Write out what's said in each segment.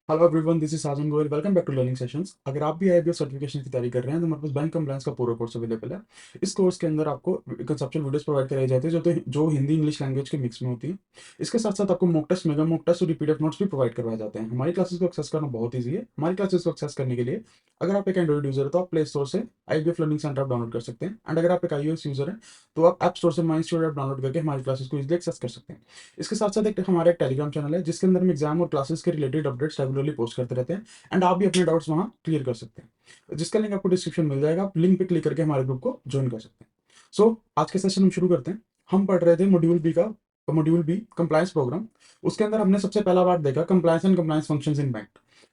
Hello everyone, this is Sajan Goyal. Welcome back to learning sessions. अगर आप भी आईबीएस सर्टिफिकेशन की तैयारी कर रहे हैं तो हमारे पास बैंक कंप्लायंस का पूरा कोर्स अवेलेबल है। इस कोर्स के अंदर आपको कंसेप्चुअल वीडियोस प्रोवाइड कराई जाती है जो हिंदी इंग्लिश लैंग्वेज के मिक्स में होती है। इसके साथ साथ आपको mock test, mega mock test और पीडीएफ नोट्स भी प्रोवाइड करवाए जाते हैं। हमारी क्लासेस को एक्सेस करना बहुत ईजी है। हमारी क्लासेस को एक्सेस करने के लिए अगर आप एक एंड्रॉइड यूजर है तो आप प्ले स्टोर से आईबीएफ लर्निंग सेंटर आप डाउनलोड कर सकते हैं, एंड अगर आप एक आईओएस यूजर है तो आप ऐप स्टोर से माई स्टूडियो ऐप डाउनलोड करके हमारी क्लासेस को इजीली एक्सेस कर सकते हैं। इसके साथ साथ एक हमारा एक टेलीग्राम चैनल है जिसके अंदर हम एग्जाम और क्लासेस के रिलेटेड अपडेट्स रेगुलरली पोस्ट करते रहते हैं, एंड आप भी अपने डाउट्स वहां क्लियर कर सकते हैं, जिसका लिंक आपको डिस्क्रिप्शन मिल जाएगा। आप लिंक पे क्लिक करके हमारे ग्रुप को ज्वाइन कर सकते हैं। आज के सेशन हम शुरू करते हैं। हम पढ़ रहे थे मॉड्यूल बी कंप्लायंस प्रोग्राम। उसके अंदर हमने सबसे पहला पार्ट देखा compliance and compliance functions in bank,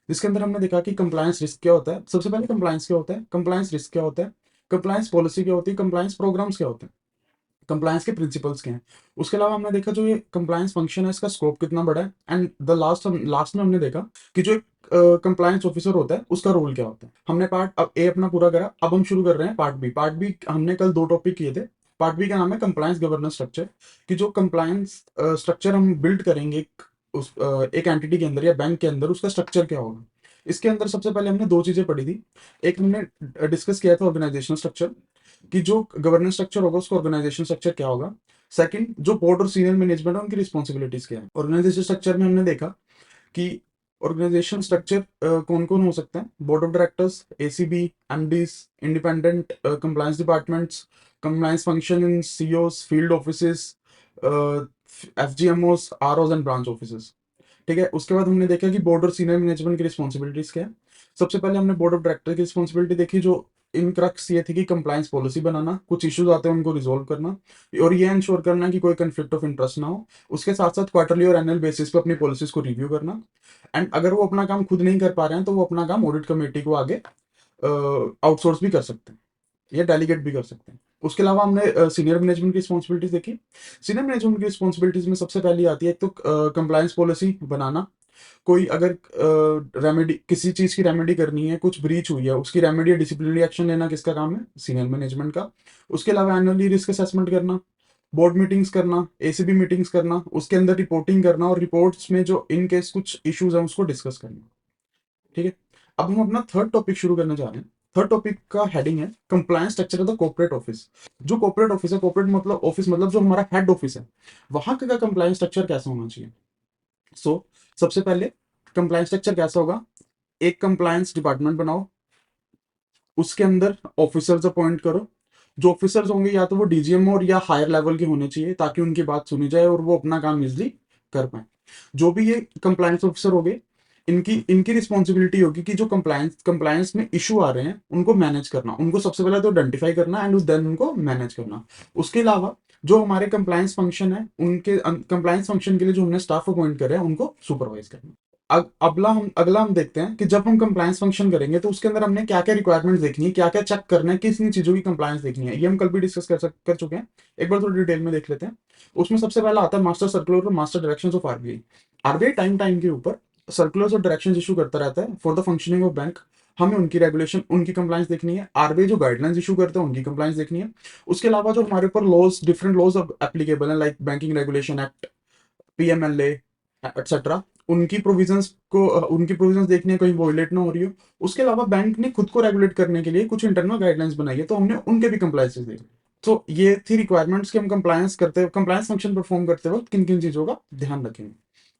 जिसके अंदर हमने देखा कि कंप्लायंस रिस्क क्या होता है। सबसे पहले कंप्लायंस क्या होता है, कंप्लायंस रिस्क क्या होता है, कंप्लायंस पॉलिसी क्या होती है, कंप्लायंस प्रोग्राम्स क्या होते हैं, कंप्लायंस के प्रिंसिपल्स क्या हैं। उसके अलावा हमने देखा जो ये कंप्लायंस फंक्शन है इसका स्कोप कितना बड़ा है, एंड द लास्ट में हमने देखा कि जो एक कंप्लायंस ऑफिसर होता है उसका रोल क्या होता है। हमने पार्ट अब ए अपना पूरा करा। अब हम शुरू कर रहे हैं पार्ट बी। पार्ट बी हमने कल दो टॉपिक किए थे। पार्ट बी का नाम है कंप्लायंस गवर्नेंस स्ट्रक्चर, कि जो कंप्लायंस स्ट्रक्चर हम बिल्ड करेंगे एक एंटिटी के अंदर या बैंक के अंदर, उसका स्ट्रक्चर क्या होगा। इसके अंदर सबसे पहले हमने दो चीजें पढ़ी थी। एक हमने डिस्कस किया था ऑर्गेनाइजेशनल स्ट्रक्चर, कि जो गवर्नेंस स्ट्रक्चर होगा उसका ऑर्गेनाइजेशन स्ट्रक्चर क्या होगा। सेकंड, जो बोर्ड और सीनियर मैनेजमेंट है उनकी रिस्पॉन्सिबिलिटीज क्या है। ऑर्गेनाइजेशन स्ट्रक्चर में हमने देखा कि ऑर्गेनाइजेशन स्ट्रक्चर कौन कौन हो सकता है। Board of directors, ACB, MDs, independent compliance departments, compliance function in COs, field offices, FGMOs, ROs and branch offices. ठीक है। उसके बाद हमने देखा कि बोर्ड और सीनियर मैनेजमेंट की रिस्पॉन्सिबिलिटीज क्या है। सबसे पहले हमने बोर्ड ऑफ डायरेक्टर की रिस्पॉन्सिबिलिटी देखी, जो इन क्रक्स ये थी कि कंप्लायंस पॉलिसी बनाना, कुछ इश्यूज आते हैं उनको रिजोल्व करना, और ये इंश्योर करना कि कोई कंफ्लिक्ट ऑफ इंटरेस्ट ना हो। उसके साथ साथ क्वार्टरली और एनुअल बेसिस पे अपनी पॉलिसीज को रिव्यू करना, एंड अगर वो अपना काम खुद नहीं कर पा रहे हैं तो वो अपना काम ऑडिट कमेटी को आगे आउटसोर्स भी कर सकते हैं या डेलीगेट भी कर सकते हैं। उसके अलावा हमने सीनियर मैनेजमेंट की रिस्पॉन्सिबिलिटीज देखी। सीनियर मैनेजमेंट की रिस्पॉन्सिबिलिटीज में सबसे पहली आती है एक तो कंप्लायंस पॉलिसी बनाना। कोई अगर रेमेडी, किसी चीज की रेमेडी करनी है, कुछ ब्रीच हुई है, उसकी रेमेडी डिसिप्लिनरी एक्शन लेना किसका काम है, सीनियर मैनेजमेंट का। उसके अलावा एनुअली रिस्क असेसमेंट करना, बोर्ड मीटिंग्स करना, एसीबी मीटिंग्स करना, उसके अंदर रिपोर्टिंग करना, और रिपोर्ट्स में जो इन केस कुछ इश्यूज है उसको डिस्कस करना। ठीक है। अब हम अपना थर्ड टॉपिक शुरू करने जा रहे हैं। थर्ड टॉपिक का हेडिंग है compliance structure of the corporate office. जो कॉर्पोरेट ऑफिस है, कॉर्पोरेट मतलब ऑफिस मतलब जो हमारा हेड ऑफिस है, वहां का कंप्लायंस स्ट्रक्चर कैसा होना चाहिए। सबसे पहले कंप्लायंस स्ट्रक्चर कैसा होगा। एक कंप्लायंस डिपार्टमेंट बनाओ, उसके अंदर ऑफिसर्स अपॉइंट करो। जो ऑफिसर्स होंगे या तो वो डीजीएम और या हायर लेवल के होने चाहिए, ताकि उनकी बात सुनी जाए और वो अपना काम इजिली कर पाए। जो भी ये कंप्लायंस ऑफिसर होंगे, इनकी इनकी रिस्पॉन्सिबिलिटी होगी कि जो कंप्लायंस कंप्लायंस में इशू आ रहे हैं उनको मैनेज करना, उनको सबसे पहले तो आइडेंटिफाई करना एंड देन उनको मैनेज करना। उसके अलावा जो हमारे कंप्लायंस फंक्शन है, उनके कंप्लायंस फंक्शन के लिए जो हमने स्टाफ अपॉइंट करे हैं उनको सुपरवाइज करना। अगला हम देखते हैं कि जब हम कंप्लायंस फंक्शन करेंगे तो उसके अंदर हमने क्या क्या रिक्वायरमेंट्स देखनी है, क्या क्या चेक करना है, किस चीजों की कंप्लायंस देखनी है। ये हम कल भी डिस्कस कर चुके हैं। एक बार थोड़ी डिटेल में देख लेते हैं। उसमें सबसे पहला आता है मास्टर सर्कुलर और master directions of RBI. RBI time time के ऊपर सर्कुलर्स और डायरेक्शंस इशू करता रहता है for the functioning of bank. हमें उनकी रेगुलेशन, उनकी कंप्लायंस देखनी है। आरबीआई जो गाइडलाइंस इशू करते हैं उनकी कंप्लायंस देखनी है। उसके अलावा जो हमारे ऊपर लॉज, डिफरेंट लॉज एप्लीकेबल है, like banking regulation act, PMLA etcetera, उनकी प्रोविजंस देखनी है कहीं वॉयलेट ना हो रही हो। उसके अलावा बैंक ने खुद को रेगुलेट करने के लिए कुछ इंटरनल गाइडलाइंस बनाई है, तो हमने उनके भी कंप्लायंसेस देखे। तो ये थी रिक्वायरमेंट्स कि हम कंप्लायंस फंक्शन परफॉर्म करते वक्त किन किन चीजों का ध्यान रखेंगे।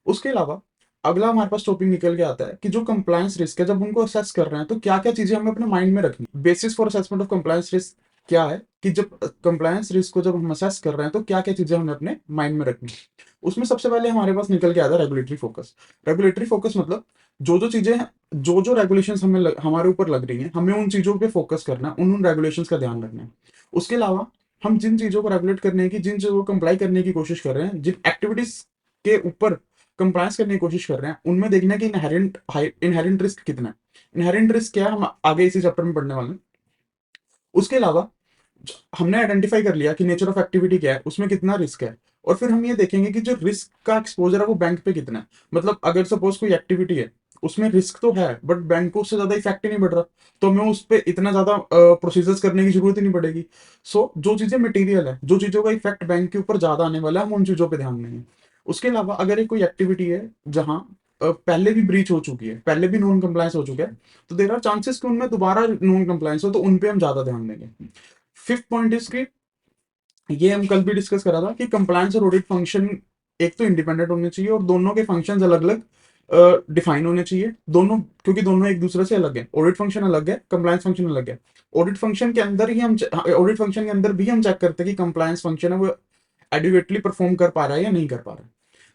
उसके अलावा अगला हमारे पास टॉपिक निकल के आता है कि जो कंप्लायंस रिस्क है, जब उनको असेस कर रहे हैं तो क्या क्या चीजें हमें अपने माइंड में रखनी। Basis for assessment of compliance risk क्या है, कि जब कंप्लायंस रिस्क को जब हम असेस कर रहे हैं तो क्या क्या चीजें हमें अपने माइंड में रखनी। उसमें सबसे पहले हमारे पास निकल के आता है रेगुलेटरी फोकस। रेगुलेटरी फोकस मतलब जो जो चीजें हैं, जो जो रेगुलेशंस हमारे ऊपर लग रही हैं, हमें उन चीजों पे फोकस करना है, उन उन रेगुलेशंस का ध्यान रखना है। उसके अलावा हम जिन चीजों को रेगुलेट करने की, जिन चीजों को कंप्लाई करने की कोशिश कर रहे हैं, जिन एक्टिविटीज के ऊपर कंप्लायंस करने की कोशिश कर रहे हैं, उनमें देखना है कि इनहेरेंट रिस्क कितना है। इनहेरेंट रिस्क क्या है, हम आगे इसी चैप्टर में पढ़ने वाले हैं। उसके अलावा हमने आइडेंटिफाई कर लिया कि नेचर ऑफ एक्टिविटी क्या है, उसमें कितना रिस्क है, और फिर हम ये देखेंगे कि जो रिस्क का एक्सपोजर है वो बैंक पे कितना है। मतलब अगर सपोज कोई एक्टिविटी है, उसमें रिस्क तो है बट बैंक को उससे ज्यादा इफेक्ट ही नहीं पड़ रहा, तो हमें उस पर इतना ज्यादा प्रोसीजर्स करने की जरूरत ही नहीं पड़ेगी। जो चीजें मटेरियल है, जो चीजों का इफेक्ट बैंक के ऊपर ज्यादा आने वाला है, हम उन चीजों पर ध्यान देंगे। उसके अलावा अगर ये कोई एक्टिविटी है जहाँ पहले भी ब्रीच हो चुकी है, पहले भी नॉन कंप्लायंस हो चुका है, तो देर आर चांसेस कि उनमें दोबारा नॉन कंप्लायंस हो, तो उन पे हम ज्यादा ध्यान देंगे। फिफ्थ पॉइंट इज कि ये हम कल भी डिस्कस करा था कि कंप्लायंस और ऑडिट फंक्शन एक तो इंडिपेंडेंट होने चाहिए और दोनों के फंक्शंस अलग अलग डिफाइन होने चाहिए दोनों, क्योंकि दोनों एक दूसरे से अलग है। ऑडिट फंक्शन अलग है, कंप्लायंस फंक्शन अलग है। ऑडिट फंक्शन के अंदर भी हम चेक करते हैं कि कंप्लायंस फंक्शन है वो एडिक्वेटली परफॉर्म कर पा रहा है या नहीं कर पा रहा है।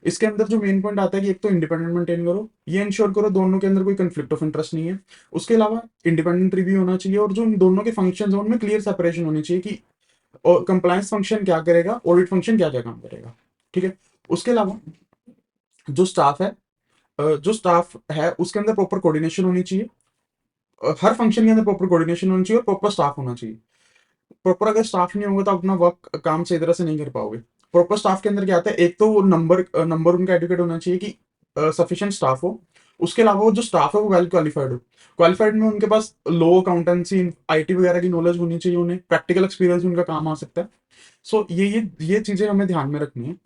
इसके अंदर जो मेन पॉइंट आता है कि एक तो इंडिपेंडेंट मेंटेन करो, ये इंश्योर करो दोनों के अंदर कोई कंफ्लिक्ट ऑफ इंटरेस्ट नहीं है। उसके अलावा इंडिपेंडेंट रिव्यू होना चाहिए, और जो इन दोनों के फंक्शन है उनमें क्लियर सेपरेशन होनी चाहिए कि और कंप्लायंस फंक्शन क्या करेगा, ऑडिट फंक्शन क्या क्या काम करेगा। ठीक है। उसके अलावा जो स्टाफ है, उसके अंदर प्रॉपर कोऑर्डिनेशन होनी चाहिए। हर फंक्शन के अंदर प्रॉपर कोऑर्डिनेशन होनी चाहिए और प्रॉपर स्टाफ होना चाहिए। प्रॉपर अगर स्टाफ नहीं होगा तो अपना वर्क काम सही तरह से नहीं कर पाओगे। प्रॉपर स्टाफ के अंदर क्या आता है, एक तो वो नंबर उनका एडुकेट होना चाहिए कि सफिशिएंट स्टाफ हो। उसके अलावा वो जो स्टाफ है वो वेल क्वालिफाइड हो। क्वालिफाइड में उनके पास लो अकाउंटेंसी आईटी वगैरह की नॉलेज होनी चाहिए, उन्हें प्रैक्टिकल एक्सपीरियंस उनका काम आ सकता है। सो ये चीजें हमें ध्यान में रखनी है।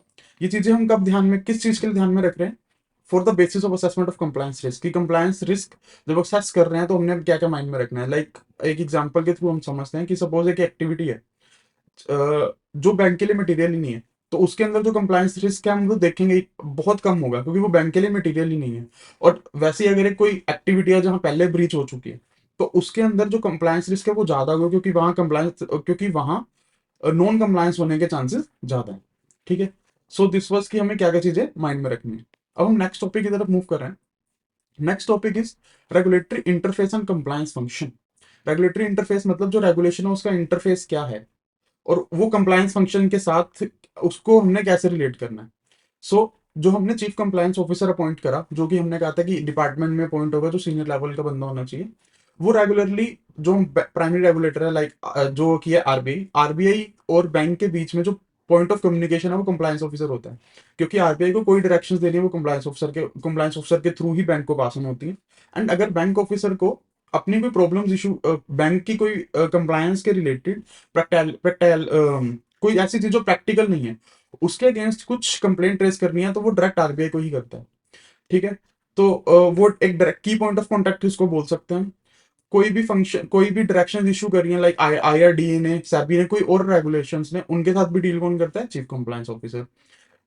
ये चीजें हम कब ध्यान में, किस चीज के लिए ध्यान में रख रहे हैं? For the basis of assessment of compliance risk, की कंप्लायंस रिस्क जब असेस कर रहे हैं तो हमने क्या क्या माइंड में रखना है। लाइक एक एग्जांपल के थ्रू हम समझते हैं कि सपोज एक एक्टिविटी है जो बैंक के लिए मटेरियल ही नहीं है, तो उसके अंदर जो कंप्लायंस रिस्क है हम लोग देखेंगे ही बहुत कम होगा, क्योंकि वो बैंक के लिए मटेरियल ही नहीं है। और वैसे ही अगर एक कोई एक्टिविटी है जहां पहले ब्रीच हो चुकी है, तो उसके अंदर जो कंप्लायंस रिस्क है वो ज्यादा होगा, क्योंकि वहां नॉन कंप्लायंस होने के चांसेस ज्यादा है। ठीक है। सो दिस वाज कि हमें क्या क्या चीजें माइंड में रखनी है। अब हम नेक्स्ट टॉपिक की तरफ मूव कर रहे हैं। Next topic is regulatory interface and compliance function. Regulatory interface मतलब जो रेगुलेशन है उसका इंटरफेस क्या है, और वो कंप्लायंस फंक्शन के साथ उसको हमने कैसे रिलेट करना है। जो हमने चीफ कंप्लायंस ऑफिसर अपॉइंट करा, जो कि हमने कहा था कि डिपार्टमेंट में अपॉइंट होगा, जो सीनियर लेवल का बंदा होना चाहिए, वो रेगुलरली जो प्राइमरी रेगुलेटर है, लाइक जो कि है आरबीआई, और बैंक के बीच में जो पॉइंट ऑफ कम्युनिकेशन है वो कंप्लायंस ऑफिसर होता है। क्योंकि आरबीआई को कोई डायरेक्शंस देनी है वो कंप्लायंस ऑफिसर के थ्रू ही बैंक को पास ऑन होती है। एंड अगर बैंक ऑफिसर को अपनी कोई प्रॉब्लम्स इशू, बैंक की कोई कंप्लायंस के रिलेटेड प्रैक्टिकल कोई ऐसी चीज जो प्रैक्टिकल नहीं है, उसके अगेंस्ट कुछ कंप्लेंट रेज करनी है, तो वो डायरेक्ट आरबीआई को ही करता है। ठीक है। तो वो एक डायरेक्ट की पॉइंट ऑफ कॉन्टेक्ट इसको बोल सकते हैं। कोई भी डायरेक्शन इशू कर रही है, लाइक आईआरडीए ने, सेबी ने, कोई और रेगुलेशंस ने, उनके साथ भी डील कौन करता है? Chief compliance officer.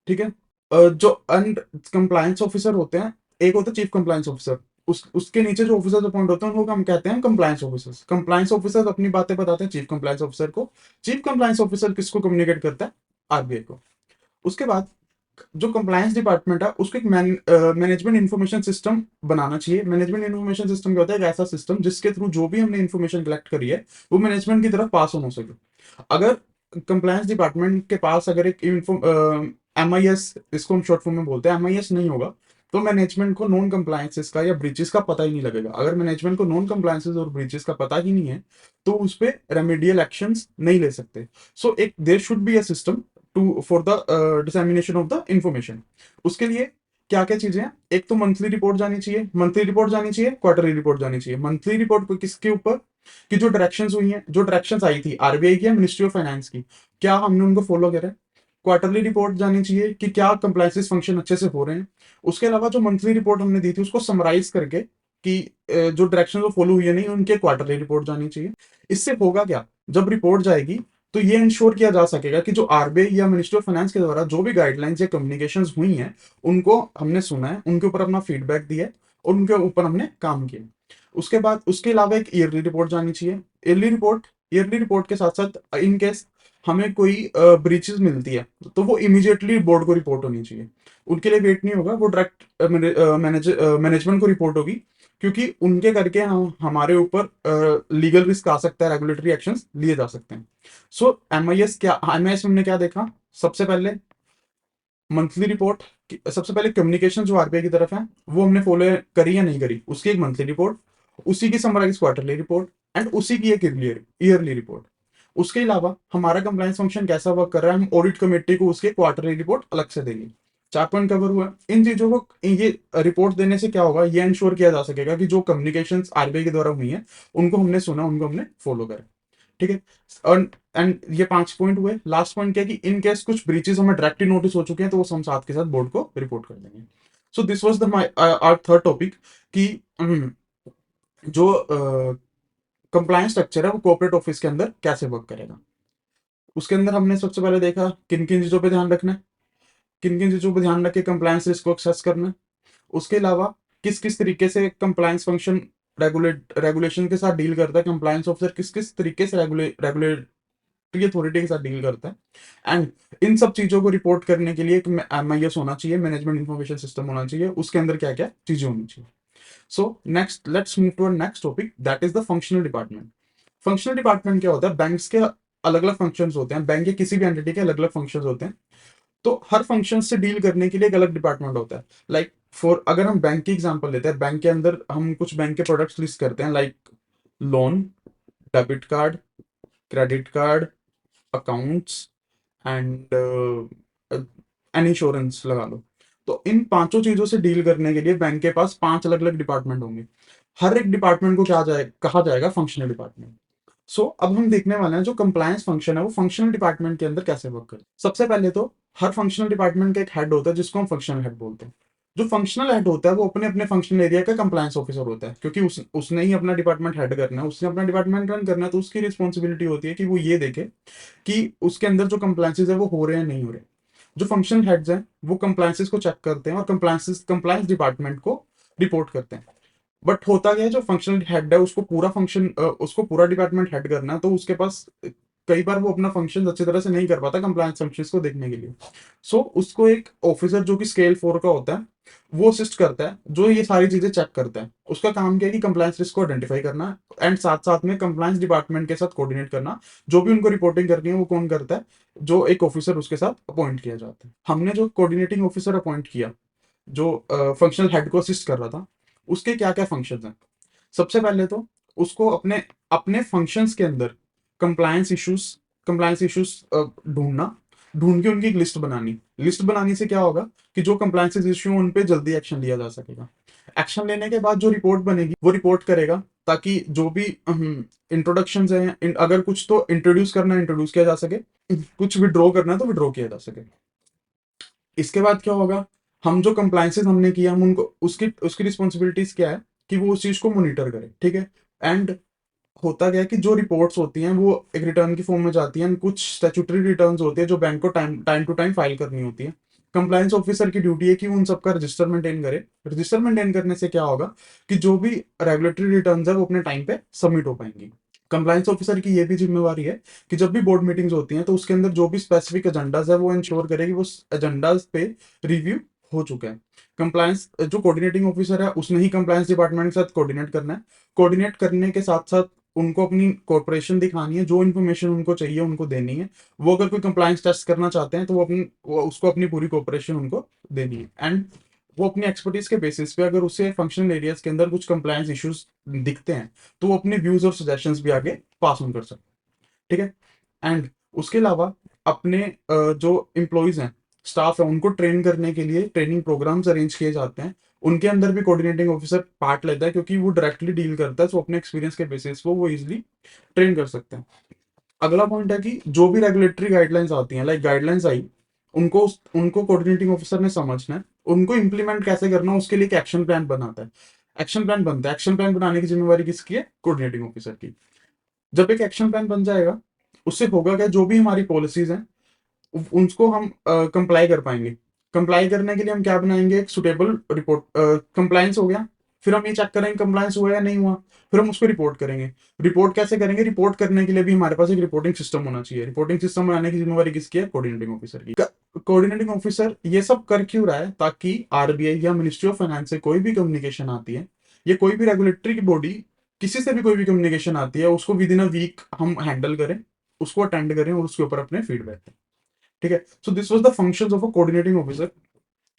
ठीक है। जो अंड कंप्लायंस ऑफिसर होते हैं, एक होता है चीफ कंप्लायंस ऑफिसर, उसके नीचे जो ऑफिसर्स अपॉइंट होते हैं उनको हम कहते हैं कंप्लायंस ऑफिसर्स। कंप्लायंस ऑफिसर अपनी बातें बताते हैं चीफ कंप्लायंस ऑफिसर को। चीफ कंप्लायंस ऑफिसर किसको कम्युनिकेट करता है? आरबीआई को। उसके बाद जो कंप्लायंस डिपार्टमेंट है उसको एक मैनेजमेंट इन्फॉर्मेशन सिस्टम बनाना चाहिए। मैनेजमेंट इन्फॉर्मेशन सिस्टम क्या होता है? एक ऐसा सिस्टम जिसके थ्रू जो भी हमने इन्फॉर्मेशन कलेक्ट करी है वो मैनेजमेंट की तरफ पास ऑन हो सके। अगर कंप्लायंस डिपार्टमेंट के पास अगर एक एमआईएस, इसको हम शॉर्ट फॉर्म में बोलते हैं, एमआईएस नहीं होगा, तो मैनेजमेंट को नॉन कंप्लायंसेस का या ब्रीचेस का पता ही नहीं लगेगा। अगर मैनेजमेंट को नॉन कंप्लायंसेस और ब्रीचेस का पता ही नहीं है, तो उस पे रेमेडियल एक्शंस नहीं ले सकते। सो एक there should be a system to for the dissemination of the information. उसके लिए क्या क्या चीजें हैं? एक तो मंथली रिपोर्ट जानी चाहिए, क्वार्टरली रिपोर्ट जानी चाहिए। मंथली रिपोर्ट को किसके ऊपर? कि जो डायरेक्शंस हुई हैं, जो डायरेक्शंस आई थी आरबीआई की या मिनिस्ट्री ऑफ फाइनेंस की, क्या हमने उनको फॉलो करा है? क्वार्टरली रिपोर्ट जानी चाहिए कि क्या कंप्लायंसेस फंक्शन अच्छे से हो रहे हैं। उसके अलावा जो मंथली रिपोर्ट हमने दी थी उसको समराइज करके कि जो डायरेक्शन वो फॉलो हुई है नहीं, उनके क्वार्टरली रिपोर्ट जानी चाहिए। इससे होगा क्या, जब रिपोर्ट जाएगी तो ये इंश्योर किया जा सकेगा कि जो आरबीआई या मिनिस्ट्री ऑफ फाइनेंस के द्वारा जो भी गाइडलाइंस या कम्युनिकेशंस हुई हैं उनको हमने सुना है, उनके ऊपर अपना फीडबैक दिया है और उनके ऊपर हमने काम किया। उसके बाद उसके अलावा एक ईयरली रिपोर्ट जानी चाहिए। ईयरली रिपोर्ट के साथ साथ इन केस हमें कोई ब्रीचेस मिलती है तो वो इमीडिएटली बोर्ड को रिपोर्ट होनी चाहिए। उनके लिए वेट नहीं होगा, वो डायरेक्ट मैनेजमेंट को रिपोर्ट होगी, क्योंकि उनके करके हमारे ऊपर लीगल रिस्क आ सकता है, रेगुलेटरी एक्शंस लिए जा सकते हैं। सो एमआईएस हमने क्या देखा? सबसे पहले मंथली रिपोर्ट, सबसे पहले कम्युनिकेशन जो आरबीआई की तरफ है वो हमने फॉलो करी या नहीं करी, उसकी एक मंथली रिपोर्ट, उसी की समराइज क्वार्टरली रिपोर्ट, एंड उसी की एक ईयरली रिपोर्ट। उसके अलावा हमारा कंप्लायंस फंक्शन कैसा वर्क कर रहा है, हम ऑडिट कमेटी को उसके क्वार्टरली रिपोर्ट अलग से देंगे। 4 पॉइंट कवर हुआ। इन चीजों को, ये रिपोर्ट देने से क्या होगा, ये इंश्योर किया जा सकेगा कि जो कम्युनिकेशन आरबीआई के द्वारा हुई है उनको हमने सुना, उनको हमने फॉलो करा। ठीक है। एंड ये 5 पॉइंट हुए। लास्ट पॉइंट क्या है कि इन केस कुछ ब्रीचेस हमें डायरेक्टली नोटिस हो चुके हैं तो वो हम साथ के साथ बोर्ड को रिपोर्ट कर देंगे। So this was the my our third topic कि जो कंप्लायंस स्ट्रक्चर है वो कॉर्पोरेट ऑफिस के अंदर कैसे वर्क करेगा। उसके अंदर हमने सबसे पहले देखा किन किन चीजों पे ध्यान रखना है, किन किन चीजों पे ध्यान रख के कंप्लायंस रिस्क को एक्सेस करना है। उसके अलावा किस किस तरीके से कंप्लायंस फंक्शन रेगुलेशन के साथ डील करता है, कंप्लायंस ऑफिसर किस किस तरीके से रेगुलेटरी अथॉरिटी के साथ डील करता है। एंड इन सब चीजों को रिपोर्ट करने के लिए एक MIS होना चाहिए, मैनेजमेंट इंफॉर्मेशन सिस्टम होना चाहिए, उसके अंदर क्या क्या चीजें होनी चाहिए। So next let's move to next topic, that is the functional department. Functional department क्या होता है? बैंक्स के अलग अलग फंक्शंस होते हैं, बैंक के किसी भी एंटिटी के अलग अलग फंक्शंस होते हैं। तो हर फंक्शन से डील करने के लिए एक अलग डिपार्टमेंट होता है। लाइक फॉर अगर हम बैंक की एग्जांपल लेते हैं, बैंक के अंदर हम कुछ बैंक के प्रोडक्ट्स लिस्ट करते हैं, like loan, debit card, credit card, accounts and an insurance लगा लो। तो इन पांचों चीजों से डील करने के लिए बैंक के पास पांच अलग अलग डिपार्टमेंट होंगे। हर एक डिपार्टमेंट को कहा जाएगा फंक्शनल डिपार्टमेंट। सो अब हम देखने वाले हैं जो कंप्लायंस फंक्शन है वो फंक्शनल डिपार्टमेंट के अंदर कैसे वर्क करे। सबसे पहले तो हर फंक्शनल डिपार्टमेंट का एक हेड होता है जिसको हम फंक्शनल हेड बोलते हैं। जो फंक्शनल हेड होता है वो अपने अपने फंक्शनल एरिया का कंप्लायंस ऑफिसर होता है, क्योंकि उसने ही अपना डिपार्टमेंट हेड करना है, उसने अपना डिपार्टमेंट रन करना है, तो उसकी रिस्पॉन्सिबिलिटी होती है कि वो ये देखे कि उसके अंदर जो कंप्लायंसेस है वो हो रहे हैं नहीं हो रहे। जो फंक्शनल हेड्स हैं वो कंप्लायंसेस को चेक करते हैं और कंप्लायंस डिपार्टमेंट को रिपोर्ट करते हैं। बट होता क्या है, जो फंक्शनल हेड है उसको पूरा डिपार्टमेंट हेड करना है, तो उसके पास कई बार वो अपना फंक्शन अच्छी तरह से नहीं कर पाता कंप्लायंस फंक्शंस को देखने के लिए। सो उसको एक ऑफिसर जो कि स्केल 4 का होता है वो असिस्ट करता है, जो ये सारी चीजें चेक करता है। उसका काम क्या है कि कंप्लायंस रिस्क को आइडेंटिफाई करना एंड साथ साथ में कंप्लायंस डिपार्टमेंट के साथ कोऑर्डिनेट करना। जो भी उनको रिपोर्टिंग करनी है वो कौन करता है? जो एक ऑफिसर उसके साथ अपॉइंट किया जाता है। हमने जो कोऑर्डिनेटिंग ऑफिसर अपॉइंट किया, जो फंक्शनल हेड को असिस्ट कर रहा था, उसके क्या क्या फंक्शंस हैं। सबसे पहले तो उसको अपने अपने फंक्शंस के अंदर कंप्लायंस इश्यूज कंप्लायंस इश्यूज ढूंढना, ढूंढ के उनकी एक लिस्ट बनानी। लिस्ट बनाने से क्या होगा कि जो कंप्लायंस इश्यू उन पे जल्दी एक्शन लिया जा सकेगा। एक्शन लेने के बाद जो रिपोर्ट बनेगी वो रिपोर्ट करेगा, ताकि जो भी इंट्रोडक्शन है अगर कुछ तो इंट्रोड्यूस करना है इंट्रोड्यूस किया जा सके, कुछ विड्रॉ करना है तो विड्रॉ किया जा सके। इसके बाद क्या होगा, हम जो कंप्लायंसेस हमने किया हम उनको उसकी उसकी रिस्पॉन्सिबिलिटीज क्या है कि वो उस चीज को मॉनिटर करे, ठीक है। एंड होता क्या है कि जो रिपोर्ट्स होती हैं वो एक रिटर्न की फॉर्म में जाती हैं, कुछ स्टैट्यूटरी रिटर्न्स होती है जो बैंक को time time to time file करनी होती है। कंप्लायंस ऑफिसर की ड्यूटी है कि उन सबका रजिस्टर मेंटेन करे। रजिस्टर मेंटेन करने से क्या होगा कि जो भी रेगुलेटरी रिटर्न्स है वो अपने टाइम पे सबमिट हो पाएंगी। कंप्लायंस ऑफिसर की ये भी जिम्मेवारी है कि जब भी बोर्ड मीटिंग्स होती हैं तो उसके अंदर जो भी स्पेसिफिक एजेंडाज है वो इंश्योर करे कि वो एजेंडाज पे रिव्यू हो चुका है। कंप्लायंस जो कोऑर्डिनेटिंग ऑफिसर है उसने ही कंप्लायंस डिपार्टमेंट के साथ कोऑर्डिनेट करना है। कोऑर्डिनेट करने के साथ साथ उनको अपनी कॉर्पोरेशन दिखानी है, जो इन्फॉर्मेशन उनको चाहिए उनको देनी है। वो अगर कोई कंप्लायंस टेस्ट करना चाहते हैं तो वो उसको अपनी पूरी कॉर्पोरेशन उनको देनी है। एंड वो अपनी एक्सपर्टीज के बेसिस पे अगर उसे फंक्शनल एरियाज के अंदर कुछ कंप्लायंस इश्यूज दिखते हैं तो वो अपने व्यूज और सजेशंस भी आगे पास ऑन कर सकते हैं, ठीक है। एंड उसके अलावा अपने जो एम्प्लॉयज हैं, स्टाफ है, उनको ट्रेन करने के लिए ट्रेनिंग प्रोग्राम्स अरेंज किए जाते हैं। उनके अंदर भी कोऑर्डिनेटिंग ऑफिसर पार्ट लेता है, क्योंकि वो डायरेक्टली डील करता है, तो अपने एक्सपीरियंस के बेसिस पे वो इजिली ट्रेन कर सकते हैं। अगला पॉइंट है कि जो भी रेगुलेटरी गाइडलाइंस आती हैं, लाइक गाइडलाइंस आई, उनको कोऑर्डिनेटिंग ऑफिसर ने समझना है, उनको इंप्लीमेंट कैसे करना है, उसके लिए एक एक्शन प्लान बनाता है। एक्शन प्लान बनता है, एक्शन प्लान बनाने की जिम्मेवारी किसकी है? कोऑर्डिनेटिंग ऑफिसर की। जब एक एक्शन प्लान बन जाएगा उससे होगा क्या, जो भी हमारी पॉलिसीज हैं उनको हम कंप्लाई कर पाएंगे। कंप्लाई करने के लिए हम क्या बनाएंगे? एक सुटेबल रिपोर्ट। कंप्लायंस हो गया, फिर हम ये चेक करेंगे कंप्लायंस हुआ या नहीं हुआ, फिर हम उसको रिपोर्ट करेंगे। रिपोर्ट कैसे करेंगे? रिपोर्ट करने के लिए भी हमारे पास एक रिपोर्टिंग सिस्टम होना चाहिए। रिपोर्टिंग सिस्टम बनाने की जिम्मेवारी किसकी है? कोऑर्डिनेटिंग ऑफिसर की। कोऑर्डिनेटिंग ऑफिसर ये सब कर क्यों रहा है? ताकि RBI या मिनिस्ट्री ऑफ फाइनेंस से कोई भी कम्युनिकेशन आती है या कोई भी रेगुलेटरी बॉडी किसी से भी कोई भी कम्युनिकेशन आती है उसको विद इन अ वीक हम हैंडल करें, उसको अटेंड करें और उसके ऊपर अपने फीडबैक दें, ठीक है। सो this was the functions of a coordinating officer.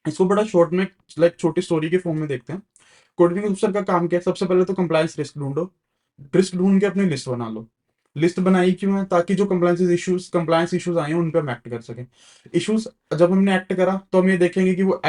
इसको बड़ा शॉर्ट में लाइक छोटी स्टोरी के फॉर्म में देखते हैं। कोऑर्डिनेटिंग ऑफिसर का काम क्या है? सबसे पहले तो कंप्लायंस रिस्क ढूंढो, रिस्क ढूंढ के अपनी लिस्ट बना लो। लिस्ट बनाई क्यों है? ताकि जो कंप्लायंस इश्यूज आए हैं उन पर हम एक्ट कर सकें। इश्यूज जब हमने एक्ट करा तो हम ये देखेंगे कि वो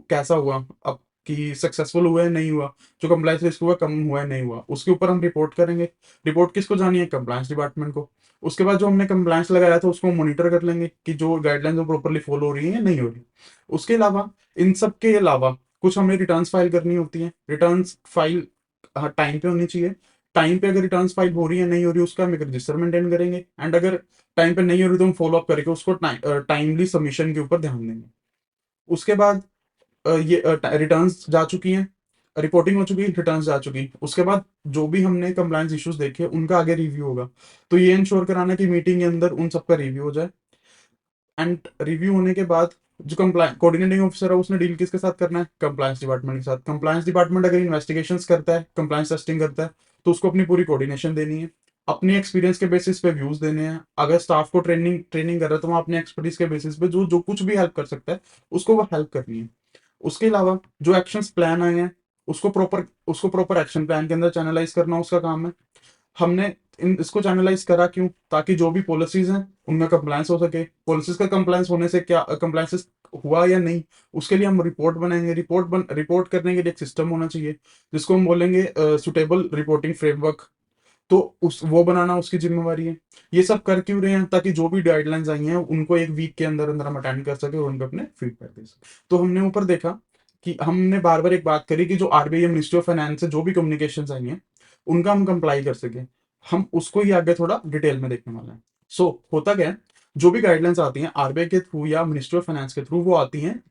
कैसा हुआ, अब कि सक्सेसफुल हुआ है नहीं हुआ, जो कंप्लायंस रिस्क हुआ कम हुआ है नहीं हुआ, उसके ऊपर हम रिपोर्ट करेंगे। रिपोर्ट किसको जानी है? कंप्लायंस डिपार्टमेंट को। उसके बाद जो हमने कंप्लायंस लगाया था उसको मॉनिटर कर लेंगे कि जो गाइडलाइंस वो प्रॉपरली फॉलो हो रही है या नहीं हो रही। उसके अलावा इन सब के अलावा कुछ हमें रिटर्न्स फाइल करनी होती है, रिटर्न्स फाइल टाइम पे होनी चाहिए। टाइम पे अगर रिटर्न्स फाइल हो रही है नहीं हो रही, उसका हम एक रजिस्टर मेंटेन करेंगे, एंड अगर टाइम पे नहीं हो रही तो हम फॉलो अप करके उसको टाइमली सबमिशन के ऊपर ध्यान देंगे। उसके बाद ये रिटर्न्स जा चुकी हैं, रिपोर्टिंग हो चुकी है, रिटर्न्स जा चुकी, उसके बाद जो भी हमने कंप्लायंस इश्यूज देखे उनका आगे रिव्यू होगा। तो ये इंश्योर कराना कि मीटिंग के अंदर उन सबका रिव्यू हो जाए, एंड रिव्यू होने के बाद जो कंप्लायंस कोऑर्डिनेटिंग ऑफिसर है उसने डील किसके साथ करना है, कंप्लायंस डिपार्टमेंट के साथ। कंप्लायंस डिपार्टमेंट अगर इन्वेस्टिगेशंस करता है, कंप्लायंस टेस्टिंग करता है, तो उसको अपनी पूरी कोऑर्डिनेशन देनी है, अपने एक्सपीरियंस के बेसिस पे व्यूज देने हैं। अगर स्टाफ को ट्रेनिंग ट्रेनिंग कर रहा है तो वहाँ अपने एक्सपर्टीज के बेसिस पे जो जो कुछ भी हेल्प कर सकता है उसको वो हेल्प करनी है। उसके अलावा जो एक्शंस प्लान आए हैं उसको प्रॉपर एक्शन प्लान के अंदर चैनलाइज करना उसका काम है। हमने इसको चैनलाइज करा क्यों, ताकि जो भी पॉलिसीज हैं उनका कंप्लायंस हो सके। पॉलिसीज का कंप्लायंस होने से क्या कंप्लायंस हुआ या नहीं, उसके लिए हम रिपोर्ट बनाएंगे। रिपोर्ट करने के लिए एक सिस्टम होना चाहिए जिसको हम बोलेंगे सुटेबल रिपोर्टिंग फ्रेमवर्क। तो उस वो बनाना उसकी जिम्मेवारी है। ये सब कर क्यों रहे हैं, ताकि जो भी गाइडलाइंस आई हैं उनको एक वीक के अंदर अंदर हम अटेंड कर सके और उनको अपने फीडबैक दे सके। तो हमने ऊपर देखा कि हमने बार बार एक बात करी कि जो आरबीआई मिनिस्ट्री ऑफ फाइनेंस से जो भी कम्युनिकेशन आई हैं उनका हम कंप्लाई कर सके। हम उसको ही आगे थोड़ा डिटेल में देखने वाले हैं। सो होता क्या है, जो भी गाइडलाइंस आती हैं आरबीआई के थ्रू या मिनिस्ट्री ऑफ फाइनेंस के थ्रू, वो आती हैं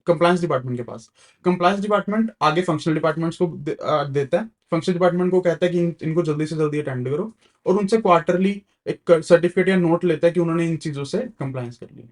कंप्लायंस डिपार्टमेंट के पास। कंप्लायंस डिपार्टमेंट आगे फंक्शनल डिपार्टमेंट्स को देता है। फंक्शनल डिपार्टमेंट को कहता है कि इनको जल्दी से जल्दी अटेंड करो, और उनसे क्वार्टरली एक सर्टिफिकेट या नोट लेता है कि उन्होंने इन चीजों से कंप्लायंस कर लिया।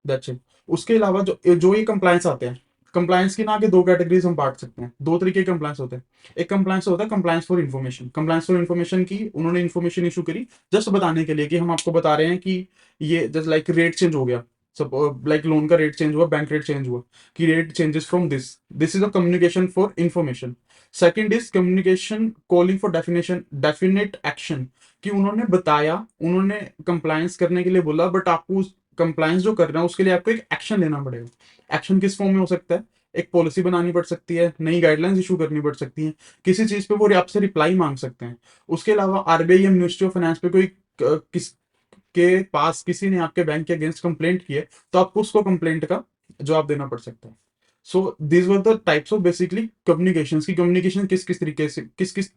That's it. उसके अलावा जो जो ये कंप्लायंस आते हैं, कंप्लायंस की ना आगे दो कैटेगरीज हम बांट सकते हैं। दो तरीके के कंप्लायंस होते हैं। एक कंप्लायंस होता है compliance for information. Compliance for information की उन्होंने इन्फॉर्मेशन इशू करी जस्ट बताने के लिए कि हम आपको बता रहे हैं कि ये जस्ट लाइक रेट चेंज हो गया, सब लाइक लोन का रेट चेंज हुआ, बैंक रेट चेंज हुआ, कि rate changes from this this is a communication for information. Second is communication calling for definition definite action, कि उन्होंने बताया, उन्होंने कंप्लायंस करने के लिए बोला, बट आपको कंप्लायंस जो कर रहे हैं उसके लिए आपको एक एक्शन लेना पड़ेगा। एक्शन किस फॉर्म में हो सकता है, एक पॉलिसी बनानी पड़ सकती है, नई गाइडलाइंस इशू करनी पड़ सकती है, किसी चीज पे वो आपसे रिप्लाई मांग सकते हैं। उसके अलावा आरबीआई या मिनिस्ट्री ऑफ फाइनेंस पे कोई किस के पास किसी ने आपके बैंक के अगेंस्ट कंप्लेंट की है, तो आपको उसको कंप्लेंट का जवाब देना पड़ सकता है। So these were the types of basically communication की। कम्युनिकेशन किस किस तरीके से किस किस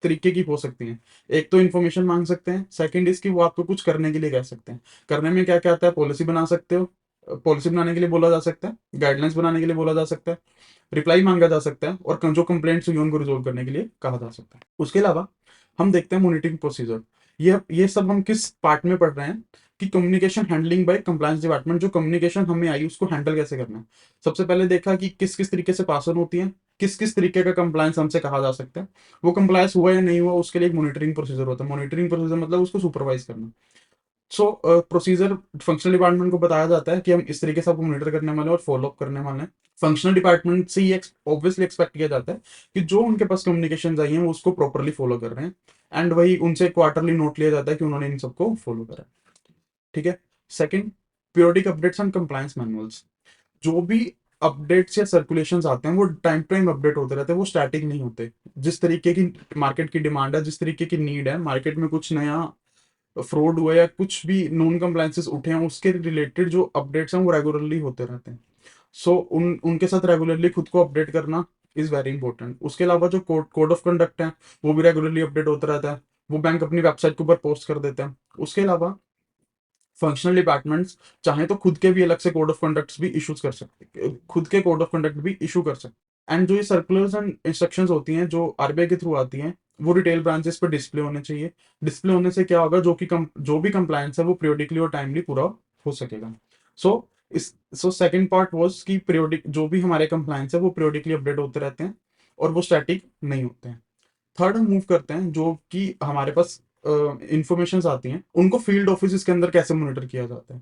तरीके की हो सकती हैं। एक तो इन्फॉर्मेशन मांग सकते हैं, सेकंड इसकी वो आपको कुछ करने के लिए कह सकते हैं। करने में क्या क्या आता है, पॉलिसी बना सकते हो, पॉलिसी बनाने के लिए बोला जा सकता है, गाइडलाइंस बनाने के लिए बोला जा सकता है, रिप्लाई मांगा जा सकता है, और जो कंप्लेंट्स हुई उनको रिजोल्व करने के लिए कहा जा सकता है। उसके अलावा हम देखते हैं मॉनिटरिंग प्रोसीजर। ये सब हम किस पार्ट में पढ़ रहे हैं, कि communication handling by compliance department. जो कम्युनिकेशन हमें आई उसको हैंडल कैसे करना है। सबसे पहले देखा कि किस किस तरीके से पास ऑन होती है, किस किस तरीके का कंप्लायंस हमसे कहा जा सकता है, वो कंप्लायंस हुआ या नहीं हुआ उसके लिए एक मॉनिटरिंग प्रोसीजर होता है। मॉनिटरिंग प्रोसीजर मतलब उसको सुपरवाइज करना। सो प्रोसीजर फंक्शनल डिपार्टमेंट को बताया जाता है कि हम इस तरीके से आपको मॉनिटर करने वाले हैं और फॉलो अप करने वाले हैं। फंक्शनल डिपार्टमेंट से ये ऑब्वियसली एक्सपेक्ट किया जाता है कि जो उनके पास कम्युनिकेशन आई हैं वो उसको प्रॉपरली फॉलो कर रहे हैं, एंड वही उनसे क्वार्टरली नोट लिया जाता है कि उन्होंने इन सबको फॉलो करा है। ठीक है। Second, periodic updates and compliance manuals. जो भी अपडेट्स या सर्कुलेशंस आते हैं वो टाइम टू टाइम अपडेट होते रहते हैं, वो स्टैटिक नहीं होते। जिस तरीके की मार्केट की डिमांड है, जिस तरीके की नीड है, मार्केट में कुछ नया फ्रॉड हुआ या कुछ भी नॉन कंप्लायंसेस उठे हैं, उसके रिलेटेड जो अपडेट्स हैं वो रेगुलरली होते रहते हैं। सो उनके साथ रेगुलरली खुद को अपडेट करना इज वेरी इंपॉर्टेंट। उसके अलावा जो कोड ऑफ कंडक्ट है वो भी रेगुलरली अपडेट होता रहता है, वो बैंक अपनी वेबसाइट के ऊपर पोस्ट कर देते हैं। उसके अलावा फंक्शनल डिपार्टमेंट्स चाहे तो खुद के भी अलग से कोड ऑफ कंडक्ट भी इशूज कर सकते, खुद के कोड ऑफ कंडक्ट भी इशू कर सकते। एंड जो ये सर्कुलर्स एंड इंस्ट्रक्शंस होती हैं जो आरबीआई के थ्रू आती हैं, वो रिटेल ब्रांचेस पर डिस्प्ले होने चाहिए। डिस्प्ले होने से क्या होगा, जो भी कंप्लायंस है वो पीरियडिकली और टाइमली पूरा हो सकेगा। सो इस सो सेकंड पार्ट वाज कि पीरियडिक जो भी हमारे कंप्लायंस है वो पीरियडिकली अपडेट होते रहते हैं और वो स्टैटिक नहीं होते हैं। थर्ड हम मूव करते हैं, जो कि हमारे पास इंफॉर्मेशन आती हैं उनको फील्ड ऑफिस के अंदर कैसे मॉनिटर किया जाता है।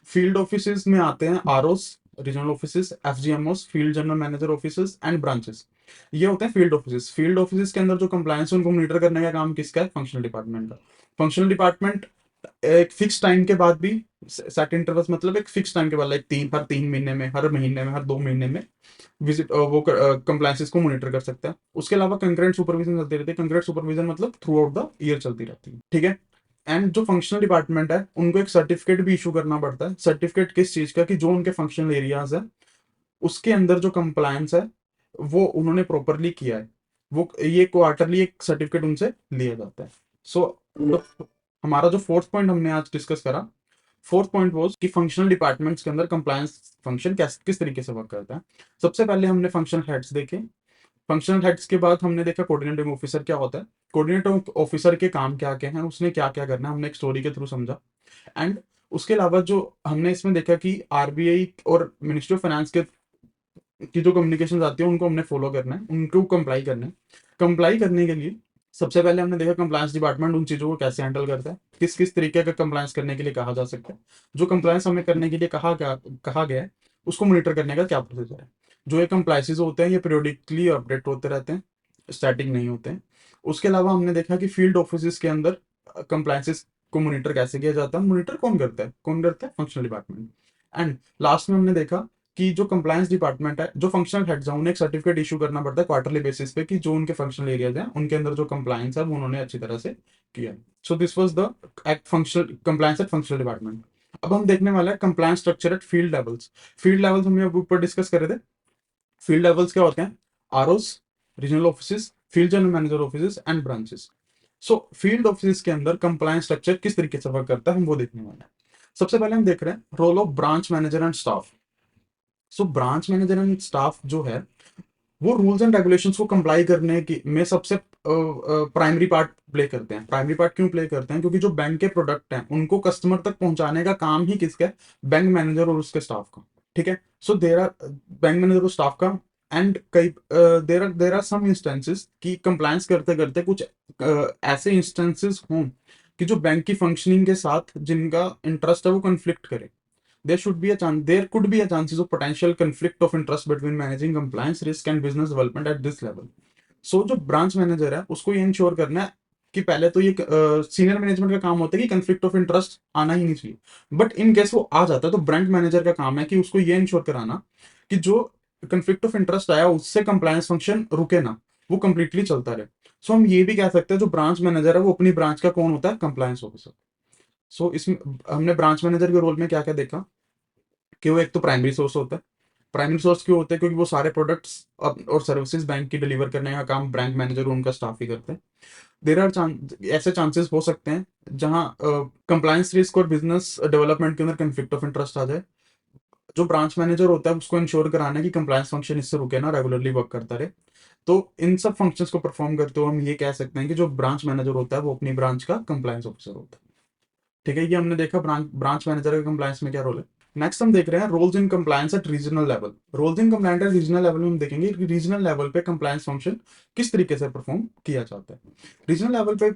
फील्ड ऑफिस में आते हैं ROs, regional office, FGMOs, field general manager office and branches. ये होते हैं फील्ड ऑफिस। फील्ड ऑफिस के अंदर जो कंप्लायंस है उनको मॉनिटर करने का काम किसका है, फंक्शनल डिपार्टमेंट का। फंक्शनल डिपार्टमेंट एक फिक्स टाइम के बाद भी, सेट इंटरवल्स मतलब एक फिक्स टाइम के बाद, लाइक हर 3 महीने में, हर महीने में, हर 2 महीने में विजिट वो कंप्लायंसेस को मॉनिटर कर सकता है। उसके अलावा कंकरेंट सुपरविजन चलती रहती है। कंकरेंट सुपरविजन मतलब थ्रू आउट द ईयर चलती रहती है। ठीक है। एंड जो फंक्शनल डिपार्टमेंट है उनको एक सर्टिफिकेट भी इशू करना पड़ता है। सर्टिफिकेट किस चीज का, कि जो उनके फंक्शनल एरियाज है उसके अंदर जो कंप्लायंस है वो उन्होंने प्रॉपरली किया है, वो ये क्वार्टरली एक सर्टिफिकेट उनसे लिया जाता है। सो हमारा जो फोर्थ पॉइंट हमने आज डिस्कस करा, फोर्थ पॉइंट वो कि फंक्शनल डिपार्टमेंट्स के अंदर कंप्लायंस फंक्शन किस तरीके से वर्क करता है। सबसे पहले हमने फंक्शनल हेड्स देखे, फंक्शनल हेड्स के बाद हमने देखा कोऑर्डिनेटिंग ऑफिसर क्या होता है, कोऑर्डिनेटिंग ऑफिसर के काम क्या क्या हैं, उसने क्या क्या करना है, हमने एक स्टोरी के थ्रू समझा। एंड उसके अलावा जो हमने इसमें देखा कि आरबीआई और मिनिस्ट्री ऑफ फाइनेंस के की जो कम्युनिकेशन आती है उनको हमने फॉलो करना है, उनको कंप्लाई करना है। कंप्लाई करने के लिए सबसे पहले हमने देखा कंप्लायंस डिपार्टमेंट उन चीज़ों को कैसे हैंडल करता है, किस किस तरीके का कंप्लायंस करने के लिए कहा जा सकता है, जो कंप्लायंस हमें करने के लिए कहा गया है उसको मॉनिटर करने का क्या प्रोसीजर है। जो ये कंप्लायंसेस होते हैं ये पीरियोडिकली अपडेट होते रहते हैं, स्टैटिक नहीं होते हैं। उसके अलावा हमने देखा कि फील्ड ऑफिस के अंदर कंप्लायंसेस को मॉनिटर कैसे किया जाता है, मॉनिटर कौन करता है, फंक्शनल डिपार्टमेंट। एंड लास्ट में हमने देखा कि जो कंप्लायंस डिपार्टमेंट है, जो फंक्शनल हेड्स हैं, उन्हें एक सर्टिफिकेट इशू करना पड़ता है क्वार्टरली बेसिस पे कि जो उनके फंक्शनल एरियाज हैं उनके अंदर जो कंप्लायंस है वो उन्होंने अच्छी तरह से किया। So this was the act functional compliance at functional department. अब हम देखने वाले हैं compliance structure at field levels. Field levels हमने अब ऊपर डिस्कस करे थे। फील्ड लेवल्स क्या होते हैं, ROs, regional office, field general manager office and branches. So field office के अंदर कंप्लायंस स्ट्रक्चर किस तरीके से वर्क करता है हम वो देखने वाले हैं। सबसे पहले हम देख रहे हैं role of branch manager and staff. So branch manager and staff जो है वो रूल्स एंड रेगुलेशंस को कंप्लाई करने की में सबसे प्राइमरी पार्ट प्ले करते हैं। प्राइमरी पार्ट क्यों प्ले करते हैं, क्योंकि जो बैंक के प्रोडक्ट हैं उनको कस्टमर तक पहुंचाने का काम ही किसका है, बैंक मैनेजर और उसके स्टाफ का। ठीक है, सो देर आर बैंक मैनेजर और स्टाफ का। एंड कई देर आर सम इंस्टेंसेस कि कंप्लायंस करते करते कुछ ऐसे इंस्टेंसेस हों कि जो बैंक की फंक्शनिंग के साथ जिनका इंटरेस्ट है वो कन्फ्लिक्ट करे। There could be a chances of potential conflict of interest between managing compliance risk and business development at this level. So जो ब्रांच मैनेजर है उसको ये इंश्योर करना है कि पहले तो ये सीनियर मैनेजमेंट का काम होता है कि कंफ्लिक्ट ऑफ इंटरेस्ट आना ही नहीं चाहिए, बट इन केस वो आ जाता है तो ब्रांच मैनेजर का काम है कि उसको ये इंश्योर कराना कि जो कंफ्लिक्ट ऑफ इंटरेस्ट आया उससे कंप्लायंस फंक्शन रुके ना, वो कंप्लीटली चलता रहे। सो हम ये भी कह सकते हैं जो ब्रांच मैनेजर है वो अपनी ब्रांच का कौन होता है, कंप्लायंस ऑफिसर। सो इसमें हमने ब्रांच मैनेजर के रोल में क्या क्या देखा कि वो एक तो प्राइमरी सोर्स होता है। प्राइमरी सोर्स क्यों होता है, क्योंकि वो सारे प्रोडक्ट्स और सर्विसेज बैंक की डिलीवर करने का काम बैंक मैनेजर और उनका स्टाफ ही करते हैं। देर आर ऐसे चांसेस हो सकते हैं जहां कंप्लायंस रिस्क और बिजनेस डेवलपमेंट के अंदर कंफ्लिक्ट ऑफ इंटरेस्ट आ जाए। जो ब्रांच मैनेजर होता है उसको इंश्योर कराना है कि कंप्लायंस फंक्शन इससे रुके ना, रेगुलरली वर्क करता रहे। तो इन सब फंक्शंस को परफॉर्म करते हुए हम ये कह सकते हैं कि जो ब्रांच मैनेजर होता है वो अपनी ब्रांच का कंप्लायंस ऑफिसर होता है। ठीक है, ये हमने देखा ब्रांच मैनेजर का कंप्लायंस में क्या रोल है। नेक्स्ट हम देख रहे हैं roles in compliance at regional level. Roles in compliance at regional level में हम देखेंगे कि रीजनल लेवल पे कंप्लायंस फंक्शन किस तरीके से परफॉर्म किया जाता है। रीजनल लेवल पे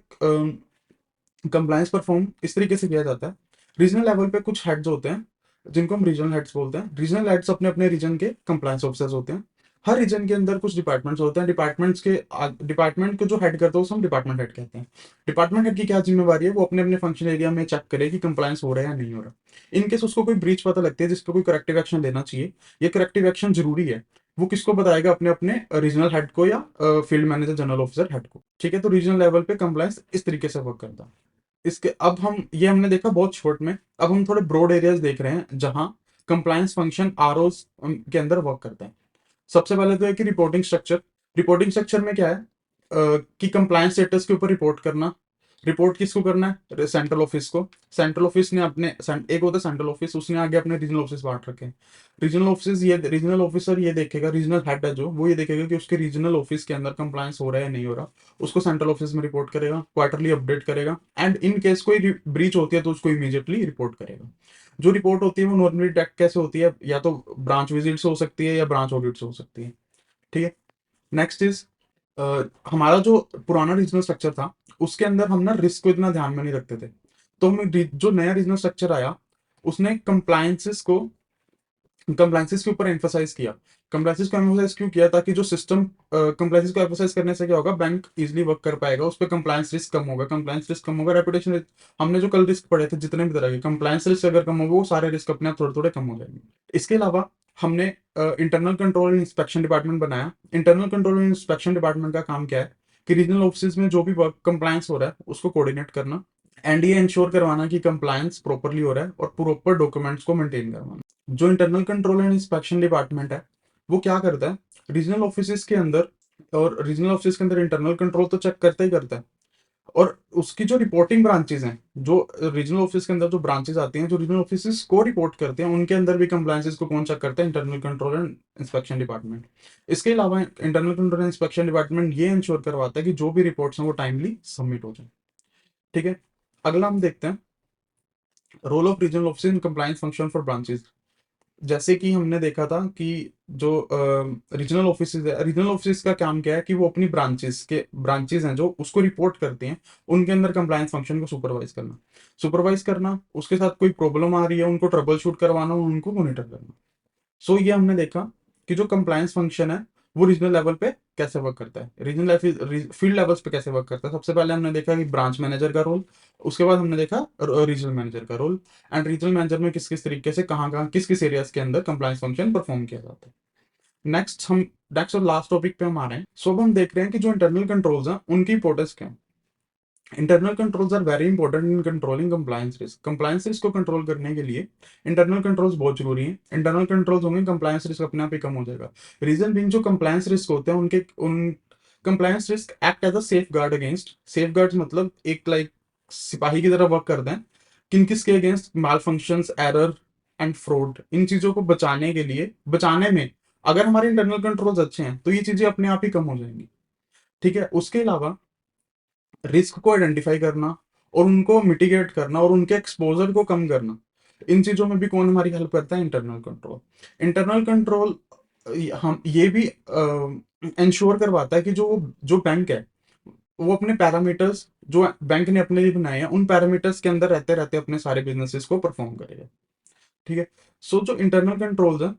कंप्लायंस परफॉर्म इस तरीके से किया जाता है। रीजनल लेवल पे कुछ हेड्स होते हैं जिनको हम रीजनल हेड्स बोलते हैं। रीजनल हेड्स अपने अपने रीजन के कंप्लायंस ऑफिसर्स होते हैं। हर रीजन के अंदर कुछ डिपार्टमेंट्स होते हैं, डिपार्टमेंट को जो हेड करता है उसे हम डिपार्टमेंट हेड कहते हैं। डिपार्टमेंट हेड की क्या जिम्मेवारी है, वो अपने अपने फंक्शन एरिया में चेक करे कि कंप्लायंस हो रहा है या नहीं हो रहा। इनकेस उसको कोई ब्रीच पता लगती है जिस पर कोई करेक्टिव एक्शन लेना चाहिए, ये करेक्टिव एक्शन जरूरी है, वो किसको बताएगा, अपने अपने रीजनल हेड को या field manager general officer head को। ठीक है, तो रीजनल लेवल पे कंप्लायंस इस तरीके से वर्क करता है। इसके अब हम ये हमने देखा बहुत शॉर्ट में, अब हम थोड़े ब्रॉड एरियाज देख रहे हैं जहां कंप्लायंस फंक्शन आरओ के अंदर वर्क करते हैं। सबसे पहले तो है कि रिपोर्टिंग स्ट्रक्चर। रिपोर्टिंग स्ट्रक्चर में क्या है कि कंप्लायंस स्टेटस के ऊपर रिपोर्ट करना। रिपोर्ट किसको करना है, सेंट्रल ऑफिस को। सेंट्रल ऑफिस ने अपने एक होता है सेंट्रल ऑफिस, उसने आगे अपने रीजनल ऑफिस बांट रखे हैं। रीजनल ऑफिसर ये देखेगा, रीजनल हेड है जो वो ये देखेगा कि उसके रीजनल ऑफिस के अंदर कंप्लायंस हो रहा है या नहीं हो रहा, उसको सेंट्रल ऑफिस में रिपोर्ट करेगा, क्वार्टरली अपडेट करेगा। एंड इन केस कोई ब्रीच होती है तो उसको इमीडिएटली रिपोर्ट करेगा। जो रिपोर्ट होती है वो नॉर्मली डायरेक्ट कैसे होती है, या तो ब्रांच विजिट से हो सकती है या ब्रांच ऑडिट से हो सकती है। ठीक है, नेक्स्ट इज हमारा जो पुराना रीजनल स्ट्रक्चर था उसके अंदर हम ना रिस्क को इतना ध्यान में नहीं रखते थे। तो हम जो नया रीजनल स्ट्रक्चर आया उसने कंप्लायंसेस के ऊपर एम्फोसाइज किया। कंप्लायंसेस को एम्फोसाइज क्यों किया, ताकि जो सिस्टम कंप्लायंसेस को एम्फोसाइज करने से क्या होगा, बैंक इजीली वर्क कर पाएगा, उस पर कंप्लायंस रिस्क कम होगा, कंप्लायंस रिस्क कम होगा, रेपुटेशन रिस्क। हमने जो कल रिस्क पढ़े थे जितने भी तरह के कंप्लायंस रिस्क अगर कम होगा वो सारे रिस्क अपने आप थोड़े थोड़े कम हो जाएंगे। इसके अलावा हमने internal control and inspection department बनाया। Internal control and inspection department का काम क्या है कि रीजनल ऑफिस में जो भी वर्क कंप्लायंस हो रहा है उसको कोऑर्डिनेट करना, एंड ये इंश्योर करवाना कि कंप्लायंस प्रॉपरली हो रहा है और प्रॉपर डॉक्यूमेंट्स को मेंटेन करवाना। जो internal control and inspection department है वो क्या करता है, रीजनल ऑफिसेज के अंदर, और रीजनल ऑफिस के अंदर इंटरनल कंट्रोल तो चेक करता ही करता है, और उसकी जो रिपोर्टिंग ब्रांचेस हैं, जो रीजनल ऑफिस के अंदर जो ब्रांचेस आती हैं, जो रीजनल ऑफिस को रिपोर्ट करते हैं, उनके अंदर भी कंप्लायंसेस को कौन चेक करता है, internal control and inspection department. इसके अलावा internal control and inspection department ये इंश्योर करवाता है कि जो भी रिपोर्ट्स हैं वो टाइमली सबमिट हो जाए। ठीक है, अगला हम देखते हैं role of regional office in compliance function for branches. जैसे कि हमने देखा था कि जो रीजनल ऑफिस है, रीजनल ऑफिस का काम क्या है कि वो अपनी ब्रांचेस हैं जो उसको रिपोर्ट करते हैं, उनके अंदर कंप्लायंस फंक्शन को सुपरवाइज करना, उसके साथ कोई प्रॉब्लम आ रही है उनको ट्रबल शूट करवाना और उनको मॉनिटर करना। सो ये हमने देखा कि जो कंप्लायंस फंक्शन है वो रीजनल लेवल पे कैसे वर्क करता है, रीजनल फील्ड लेवल्स पे कैसे वर्क करता है। सबसे पहले हमने देखा कि ब्रांच मैनेजर का रोल, उसके बाद हमने देखा रीजनल मैनेजर का रोल, एंड रीजनल मैनेजर में किस किस तरीके से कहाँ कहाँ किस किस एरियाज के अंदर कंप्लायंस फंक्शन परफॉर्म किया जाता है। नेक्स्ट और लास्ट टॉपिक पे हम आ रहे हैं। सो अब हम देख रहे हैं कि जो इंटरनल कंट्रोल्स हैं उनकी इंपॉर्टेंस क्या है। Internal controls are very important in controlling compliance risk को कंट्रोल करने के लिए इंटरनल कंट्रोल्स बहुत जरूरी हैं। इंटरनल कंट्रोल्स होंगे, कंप्लायंस रिस्क अपने आप ही कम हो जाएगा। रीजन बीइंग जो कंप्लायंस रिस्क होते हैं उनके उन compliance risk act as a safeguard against, safeguard मतलब एक लाइक सिपाही की तरह वर्क करते हैं, किन किसके against, malfunctions, error and fraud. इन चीजों को बचाने के लिए, बचाने में अगर हमारे इंटरनल कंट्रोल्स अच्छे हैं तो ये चीजें अपने आप ही कम हो जाएंगी। ठीक है, उसके अलावा रिस्क को आइडेंटिफाई करना और उनको मिटिगेट करना और उनके एक्सपोजर को कम करना, इन चीजों में भी कौन हमारी हेल्प करता है, इंटरनल कंट्रोल। इंटरनल कंट्रोल हम ये भी इंश्योर करवाता है कि जो बैंक है वो अपने पैरामीटर्स जो बैंक ने अपने लिए बनाए हैं उन पैरामीटर्स के अंदर रहते रहते अपने सारे बिजनेसेस को परफॉर्म करेगा। ठीक है, सो जो इंटरनल कंट्रोल्स है,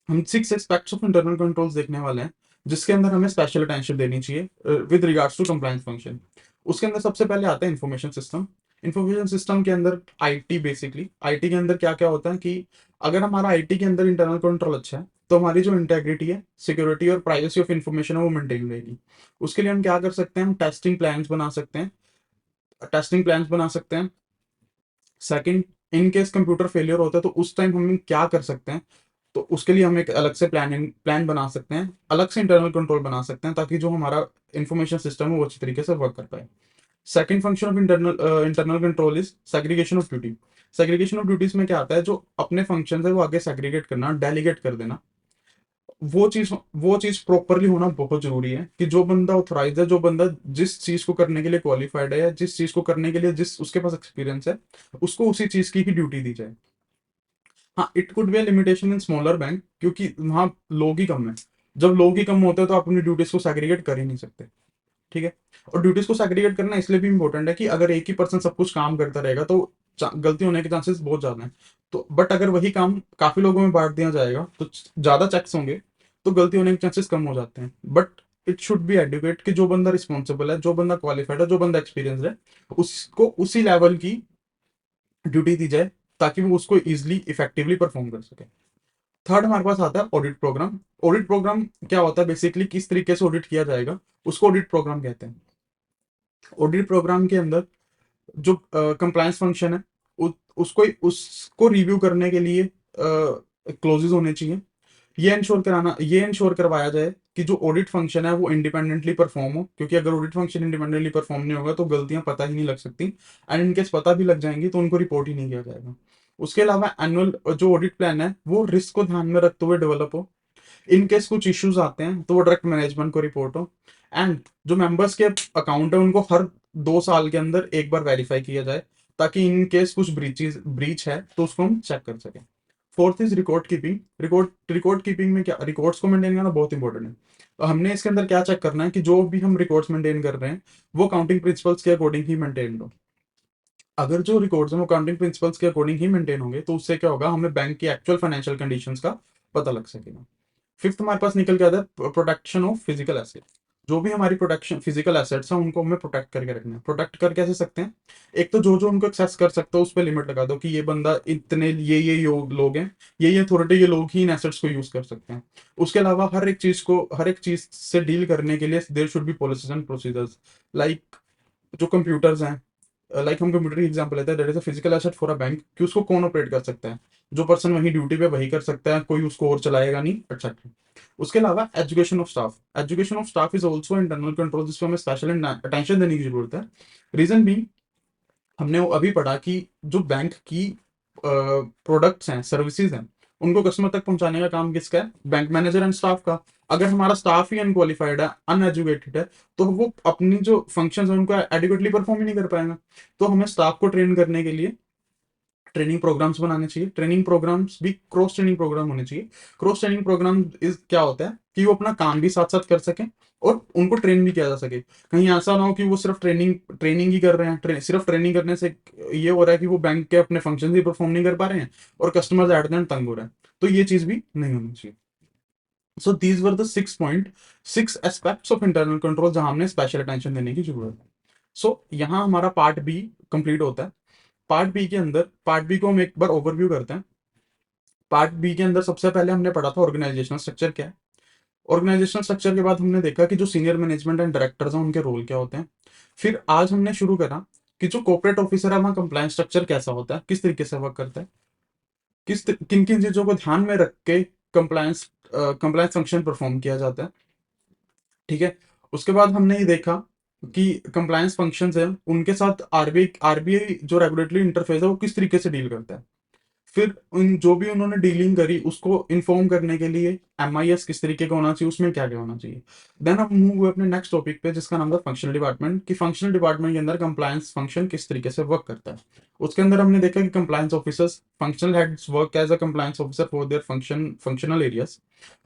हम 6 एस्पेक्ट्स ऑफ इंटरनल कंट्रोल्स देखने वाले हैं जिसके अंदर हमें स्पेशल अटेंशन देनी चाहिए with regards to compliance function. उसके अंदर सबसे पहले आता है इंफॉर्मेशन सिस्टम। इंफॉर्मेशन सिस्टम के अंदर आईटी, बेसिकली आईटी के अंदर क्या क्या होता है कि अगर हमारा आईटी के अंदर इंटरनल कंट्रोल अच्छा है तो हमारी जो इंटेग्रिटी है, सिक्योरिटी और प्राइवेसी ऑफ इंफॉर्मेशन है वो मेंटेन रहेगी। उसके लिए हम क्या कर सकते हैं, हम टेस्टिंग प्लान्स बना सकते हैं। Second, in case computer failure होता है तो उस टाइम हम क्या कर सकते हैं, तो उसके लिए हम एक अलग से प्लान बना सकते हैं, अलग से इंटरनल कंट्रोल बना सकते हैं ताकि जो हमारा इंफॉर्मेशन सिस्टम है वो अच्छी तरीके से वर्क कर पाए। Second function of internal control is segregation of duty. Segregation of duties में क्या आता है, जो अपने फंक्शन है वो आगे सेग्रीगेट करना, डेलीगेट कर देना। वो चीज प्रॉपरली होना बहुत जरूरी है कि जो बंदा ऑथोराइज है, जो बंदा जिस चीज को करने के लिए क्वालिफाइड है, या जिस चीज को करने के लिए जिस उसके पास एक्सपीरियंस है, उसको उसी चीज की ही ड्यूटी दी जाए। हाँ, it could be limitation in smaller bank क्योंकि वहाँ लोग ही कम है। जब लोग ही कम होते हैं तो आप अपनी ड्यूटीज को सेग्रीगेट कर ही नहीं सकते। ठीक है, और ड्यूटीज को सेग्रीगेट करना इसलिए भी इंपॉर्टेंट है कि अगर एक ही पर्सन सब कुछ काम करता रहेगा तो गलती होने के चांसेस बहुत ज्यादा हैं। तो बट अगर वही काम काफी लोगों में बांट दिया जाएगा तो ज्यादा चेक्स होंगे, तो गलती होने के चांसेस कम हो जाते हैं। But it should be educate कि जो बंदा रिस्पॉन्सिबल है, जो बंदा क्वालिफाइड है, जो बंदा एक्सपीरियंस है, उसको उसी लेवल की ड्यूटी दी जाए ताकि वो उसको इजिली इफेक्टिवली परफॉर्म कर सके। थर्ड हमारे पास आता है ऑडिट प्रोग्राम। ऑडिट प्रोग्राम क्या होता है, बेसिकली किस तरीके से ऑडिट किया जाएगा उसको ऑडिट प्रोग्राम कहते हैं। ऑडिट प्रोग्राम के अंदर जो कंप्लायंस फंक्शन है उसको रिव्यू करने के लिए क्लोजेज होने चाहिए। ये इंश्योर करवाया जाए कि जो ऑडिट फंक्शन है वो इंडिपेंडेंटली परफॉर्म हो, क्योंकि अगर ऑडिट फंक्शन इंडिपेंडेंटली परफॉर्म नहीं होगा तो गलतियां पता ही नहीं लग सकती, एंड इनकेस पता भी लग जाएंगी तो उनको रिपोर्ट ही नहीं किया जाएगा। उसके अलावा एनुअल जो ऑडिट प्लान है वो रिस्क को ध्यान में रखते हुए डेवलप हो। इनकेस कुछ इश्यूज आते हैं तो वो डायरेक्ट मैनेजमेंट को रिपोर्ट हो, एंड जो मेंबर्स के अकाउंट है उनको हर 2 साल के अंदर एक बार वेरीफाई किया जाए ताकि इन केस कुछ ब्रीच है तो उसको हम चेक कर सकें। Fourth is record keeping. Record keeping में क्या, रिकॉर्ड्स को मेंटेन करना बहुत इंपॉर्टेंट है। तो हमने इसके अंदर क्या चेक करना है कि जो भी हम रिकॉर्ड्स मेंटेन कर रहे हैं वो अकाउंटिंग प्रिंसिपल्स के अकॉर्डिंग ही मेंटेन हो। अगर जो रिकॉर्ड्स हैं वो अकाउंटिंग प्रिंसिपल्स के अकॉर्डिंग ही मेंटेन होंगे तो उससे क्या होगा, हमें बैंक की एक्चुअल फाइनेंशियल कंडीशंस का पता लग सकेगा। फिफ्थ हमारे पास निकल के आता है प्रोटेक्शन ऑफ फिजिकल एसेट। जो भी हमारी प्रोटेक्शन फिजिकल एसेट्स हैं उनको हमें प्रोटेक्ट करके रखना है। प्रोटेक्ट कर कैसे सकते हैं, एक तो जो जो उनको एक्सेस कर सकते हो उस पर लिमिट लगा दो कि ये बंदा इतने लोग हैं, ये अथॉरिटी, ये लोग ही इन एसेट्स को यूज कर सकते हैं। उसके अलावा हर एक चीज से डील करने के लिए there should be policies and procedures, like जो कंप्यूटर्स हैं, लाइक हम कंप्यूटर की एग्जांपल लेते हैं, that is a physical asset for a bank, कि उसको कौन ऑपरेट कर सकता है, जो पर्सन वही ड्यूटी पे वही कर सकता है, कोई उसको और चलाएगा नहीं, एक्सेट्रा। उसके अलावा education of staff is also internal control, जिसको हमें स्पेशल अटेंशन देने की जरूरत है। रीजन भी, हमने वो अभी पढ़ा कि जो बैंक की प्रोडक्ट्स हैं, सर्विसेज हैं, उनको कस्टमर तक पहुंचाने का काम किसका है? बैंक मैनेजर एंड स्टाफ का। अगर हमारा स्टाफ ही अनक्वालिफाइड है, अनएजुकेटेड है, तो वो अपनी जो फंक्शंस है उनको एडिक्वेटली परफॉर्म ही नहीं कर पाएगा। तो हमें स्टाफ को ट्रेन करने के लिए ट्रेनिंग प्रोग्राम्स बनाने चाहिए। ट्रेनिंग प्रोग्राम्स भी क्रॉस ट्रेनिंग प्रोग्राम होने चाहिए। क्रॉस ट्रेनिंग प्रोग्राम इस क्या होता है कि वो अपना काम भी साथ साथ कर सकें और उनको ट्रेन भी किया जा सके। कहीं ऐसा ना हो कि वो सिर्फ ट्रेनिंग ट्रेनिंग ही कर रहे हैं, सिर्फ ट्रेनिंग करने से ये हो रहा है कि वो बैंक के अपने फंक्शन ही परफॉर्म नहीं कर पा रहे हैं और कस्टमर्स एट द एंड तंग हो रहे हैं। तो ये चीज भी नहीं होनी चाहिए। So these were the 6 aspects of internal control जहां हमने स्पेशल अटेंशन देने की जरूरत है। सो यहाँ हमारा पार्ट बी कंप्लीट होता है। पार्ट बी को हम एक बार ओवरव्यू करते हैं। पार्ट बी के अंदर सबसे पहले हमने पढ़ा था ऑर्गेनाइजेशनल स्ट्रक्चर क्या है। ऑर्गेनाइजेशनल स्ट्रक्चर के बाद हमने देखा कि जो सीनियर मैनेजमेंट एंड डायरेक्टर्स हैं उनके रोल क्या होते हैं। फिर आज हमने शुरू करा कि जो कॉर्पोरेट ऑफिसर है वहाँ कंप्लायंस स्ट्रक्चर कैसा होता है, किस तरीके से वर्क करता है, किन किन चीजों को ध्यान में रख के कंप्लायंस कंप्लायंस फंक्शन परफॉर्म किया जाता है। ठीक है। उसके बाद हमने ये देखा कि कंप्लायंस फंक्शंस है उनके साथ आरबीआई जो रेगुलेटरी इंटरफेस है वो किस तरीके से डील करता है। फिर उन जो भी उन्होंने डीलिंग करी उसको इन्फॉर्म करने के लिए एमआईएस किस तरीके का होना चाहिए, उसमें क्या क्या होना चाहिए। देन हम मूव हुए अपने नेक्स्ट टॉपिक पे जिसका नाम था फंक्शनल डिपार्टमेंट, कि फंक्शनल डिपार्टमेंट के अंदर कंप्लायंस फंक्शन किस तरीके से वर्क करता है। उसके अंदर हमने देखा कि compliance officers functional heads work as a compliance officer for their functional areas.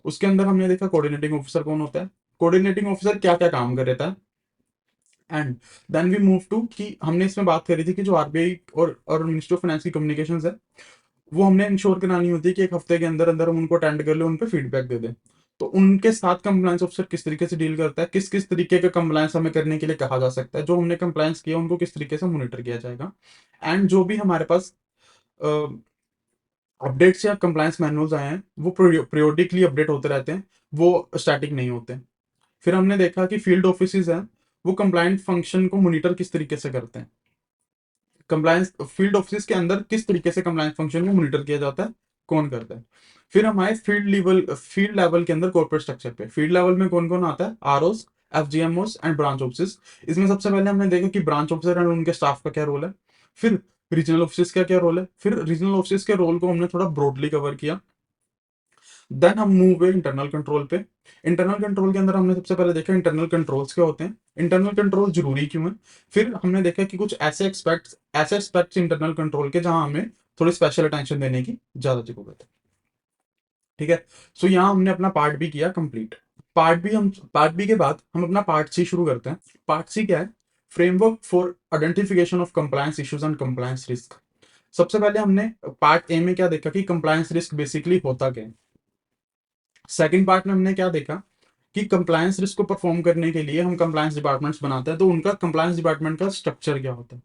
उसके अंदर हमने देखा कोऑर्डिनेटिंग ऑफिसर कौन होता है, कोऑर्डिनेटिंग ऑफिसर क्या क्या काम कर रहता है। And then we move to कि हमने इसमें बात करी थी कि जो आरबीआई और मिनिस्ट्री ऑफ फाइनेंस की कम्युनिकेशन है वो हमने इंश्योर करानी होती है कि एक हफ्ते के अंदर अंदर हम उनको अटेंड कर ले, उन पे फीडबैक दे दें। तो उनके साथ कंप्लायंस ऑफिसर किस तरीके से डील करता है, किस किस तरीके का कंप्लायंस हमें करने के लिए कहा जा सकता है, जो हमने कंप्लायंस किया उनको किस तरीके से मॉनिटर किया जाएगा। एंड जो भी हमारे पास अपडेट्स या कंप्लायंस मैनुअल्स आए हैं वो पीरियोडिकली अपडेट होते रहते हैं, वो स्टैटिक नहीं होते। फिर हमने देखा कि फील्ड ऑफिसेज हैं वो कंप्लायंट फंक्शन को मॉनिटर किस तरीके से करते हैं। कंप्लायंस फील्ड ऑफिस के अंदर किस तरीके से कंप्लायंस फंक्शन को मॉनिटर किया जाता है, कौन करता है। फिर हमारे फील्ड लेवल के अंदर कॉर्पोरेट स्ट्रक्चर पे फील्ड लेवल में कौन कौन आता है, आरओस, एफजीएमओस एंड ब्रांच ऑफिस। इसमें सबसे पहले हमने देखा कि ब्रांच ऑफिसर एंड उनके स्टाफ का क्या रोल है। फिर रीजनल ऑफिस का क्या रोल है, फिर रीजनल ऑफिस के रोल को हमने थोड़ा ब्रॉडली कवर किया। देन हम मूव हुए इंटरनल कंट्रोल पे। इंटरनल कंट्रोल के अंदर हमने सबसे पहले देखा इंटरनल कंट्रोल्स क्या होते हैं, इंटरनल कंट्रोल जरूरी क्यों है। फिर हमने देखा कि कुछ ऐसे एस्पेक्ट्स इंटरनल कंट्रोल के जहां हमें थोड़ी स्पेशल अटेंशन देने की ज्यादा जरूरत है। ठीक है। सो यहाँ हमने अपना पार्ट बी किया कंप्लीट। पार्ट बी के बाद हम अपना पार्ट सी शुरू करते हैं। पार्ट सी क्या है, framework for identification of compliance issues and compliance risk. सबसे पहले हमने पार्ट ए में क्या देखा कि कंप्लायंस रिस्क बेसिकली होता क्या है। सेकंड पार्ट में हमने क्या देखा कि कंप्लायंस रिस्क को परफॉर्म करने के लिए हम कंप्लायंस डिपार्टमेंट्स बनाते हैं, तो उनका कंप्लायंस डिपार्टमेंट का स्ट्रक्चर क्या होता है।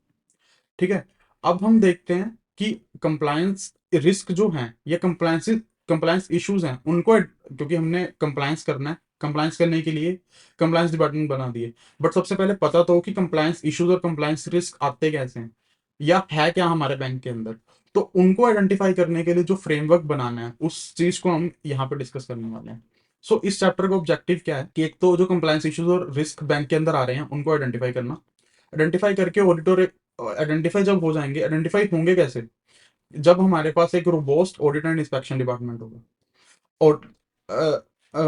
ठीक है। अब हम देखते हैं कि कंप्लायंस रिस्क जो है या कंप्लायंस इश्यूज हैं उनको, क्योंकि हमने कंप्लायंस करना है, कंप्लायंस करने के लिए कंप्लायंस डिपार्टमेंट बना दिए। बट सबसे पहले पता तो हो कि कंप्लायंस इश्यूज और कंप्लायंस रिस्क आते कैसे हैं या है क्या हमारे बैंक के अंदर। तो उनको आइडेंटिफाई करने के लिए जो फ्रेमवर्क बनाना है उस चीज को हम यहाँ पे डिस्कस करने वाले हैं। सो इस चैप्टर का ऑब्जेक्टिव क्या है कि एक तो जो कंप्लायंस इश्यूज और रिस्क बैंक के अंदर आ रहे हैं उनको आइडेंटिफाई करना। आइडेंटिफाई करके ऑडिटर आइडेंटिफाई जब हो जाएंगे, आइडेंटिफाई होंगे कैसे, जब हमारे पास एक robust audit and inspection department होगा। और अ, अ,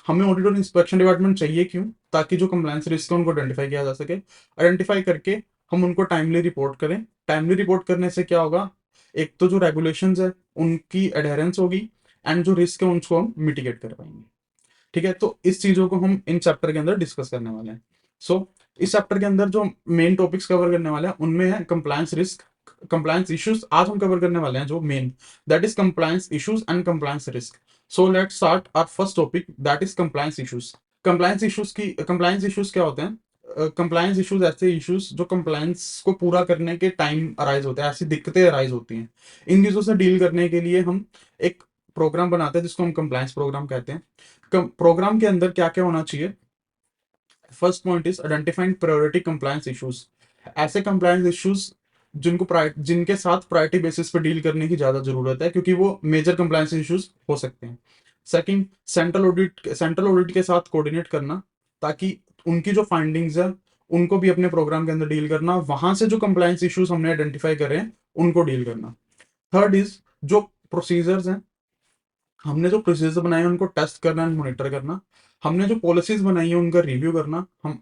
हमें ऑडिट और इंस्पेक्शन डिपार्टमेंट चाहिए क्यों, ताकि जो कंप्लायंस रिस्क है उनको आइडेंटिफाई किया जा सके। आइडेंटिफाई करके हम उनको टाइमली रिपोर्ट करें। टाइमली रिपोर्ट करने से क्या होगा, एक तो जो रेगुलेशंस है उनकी एडहेरेंस होगी एंड जो रिस्क है उनको हम मिटिगेट कर पाएंगे। ठीक है। तो इस चीजों को हम इन चैप्टर के अंदर डिस्कस करने वाले हैं। सो इस चैप्टर के अंदर जो मेन टॉपिक्स कवर करने वाले हैं उनमें है कंप्लायंस रिस्क, कंप्लायंस इश्यूज। आज हम कवर करने वाले हैं जो main, that is compliance issues and compliance risk. So let's start our first topic, that is compliance issues. Compliance issues क्या होते हैं। कंप्लायंस इश्यूज ऐसे इश्यूज जो कंप्लायंस को पूरा करने के टाइम अराइज होते हैं, ऐसी दिक्कतें अराइज होती हैं। इन चीजों से डील करने के लिए हम एक प्रोग्राम बनाते हैं जिसको हम कंप्लायंस प्रोग्राम कहते हैं। प्रोग्राम के अंदर क्या क्या होना चाहिए, first point is identifying priority compliance issues. ऐसे कंप्लायंस इश्यूज जिनके साथ प्रायोरिटी बेसिस पे डील करने की ज्यादा जरूरत है, क्योंकि वो मेजर कंप्लायंस इश्यूज हो सकते हैं। सेकंड, सेंट्रल ऑडिट के साथ कोऑर्डिनेट करना, ताकि उनकी जो फाइंडिंग्स है उनको भी अपने प्रोग्राम के अंदर डील करना, वहां से जो कंप्लायंस इश्यूज हमने आइडेंटिफाई करे हैं उनको डील करना। थर्ड इज, जो प्रोसीजर्स हैं, हमने जो प्रोसीजर बनाए हैं उनको टेस्ट करना एंड मॉनिटर करना। हमने जो पॉलिसीज बनाई है उनका रिव्यू करना। हम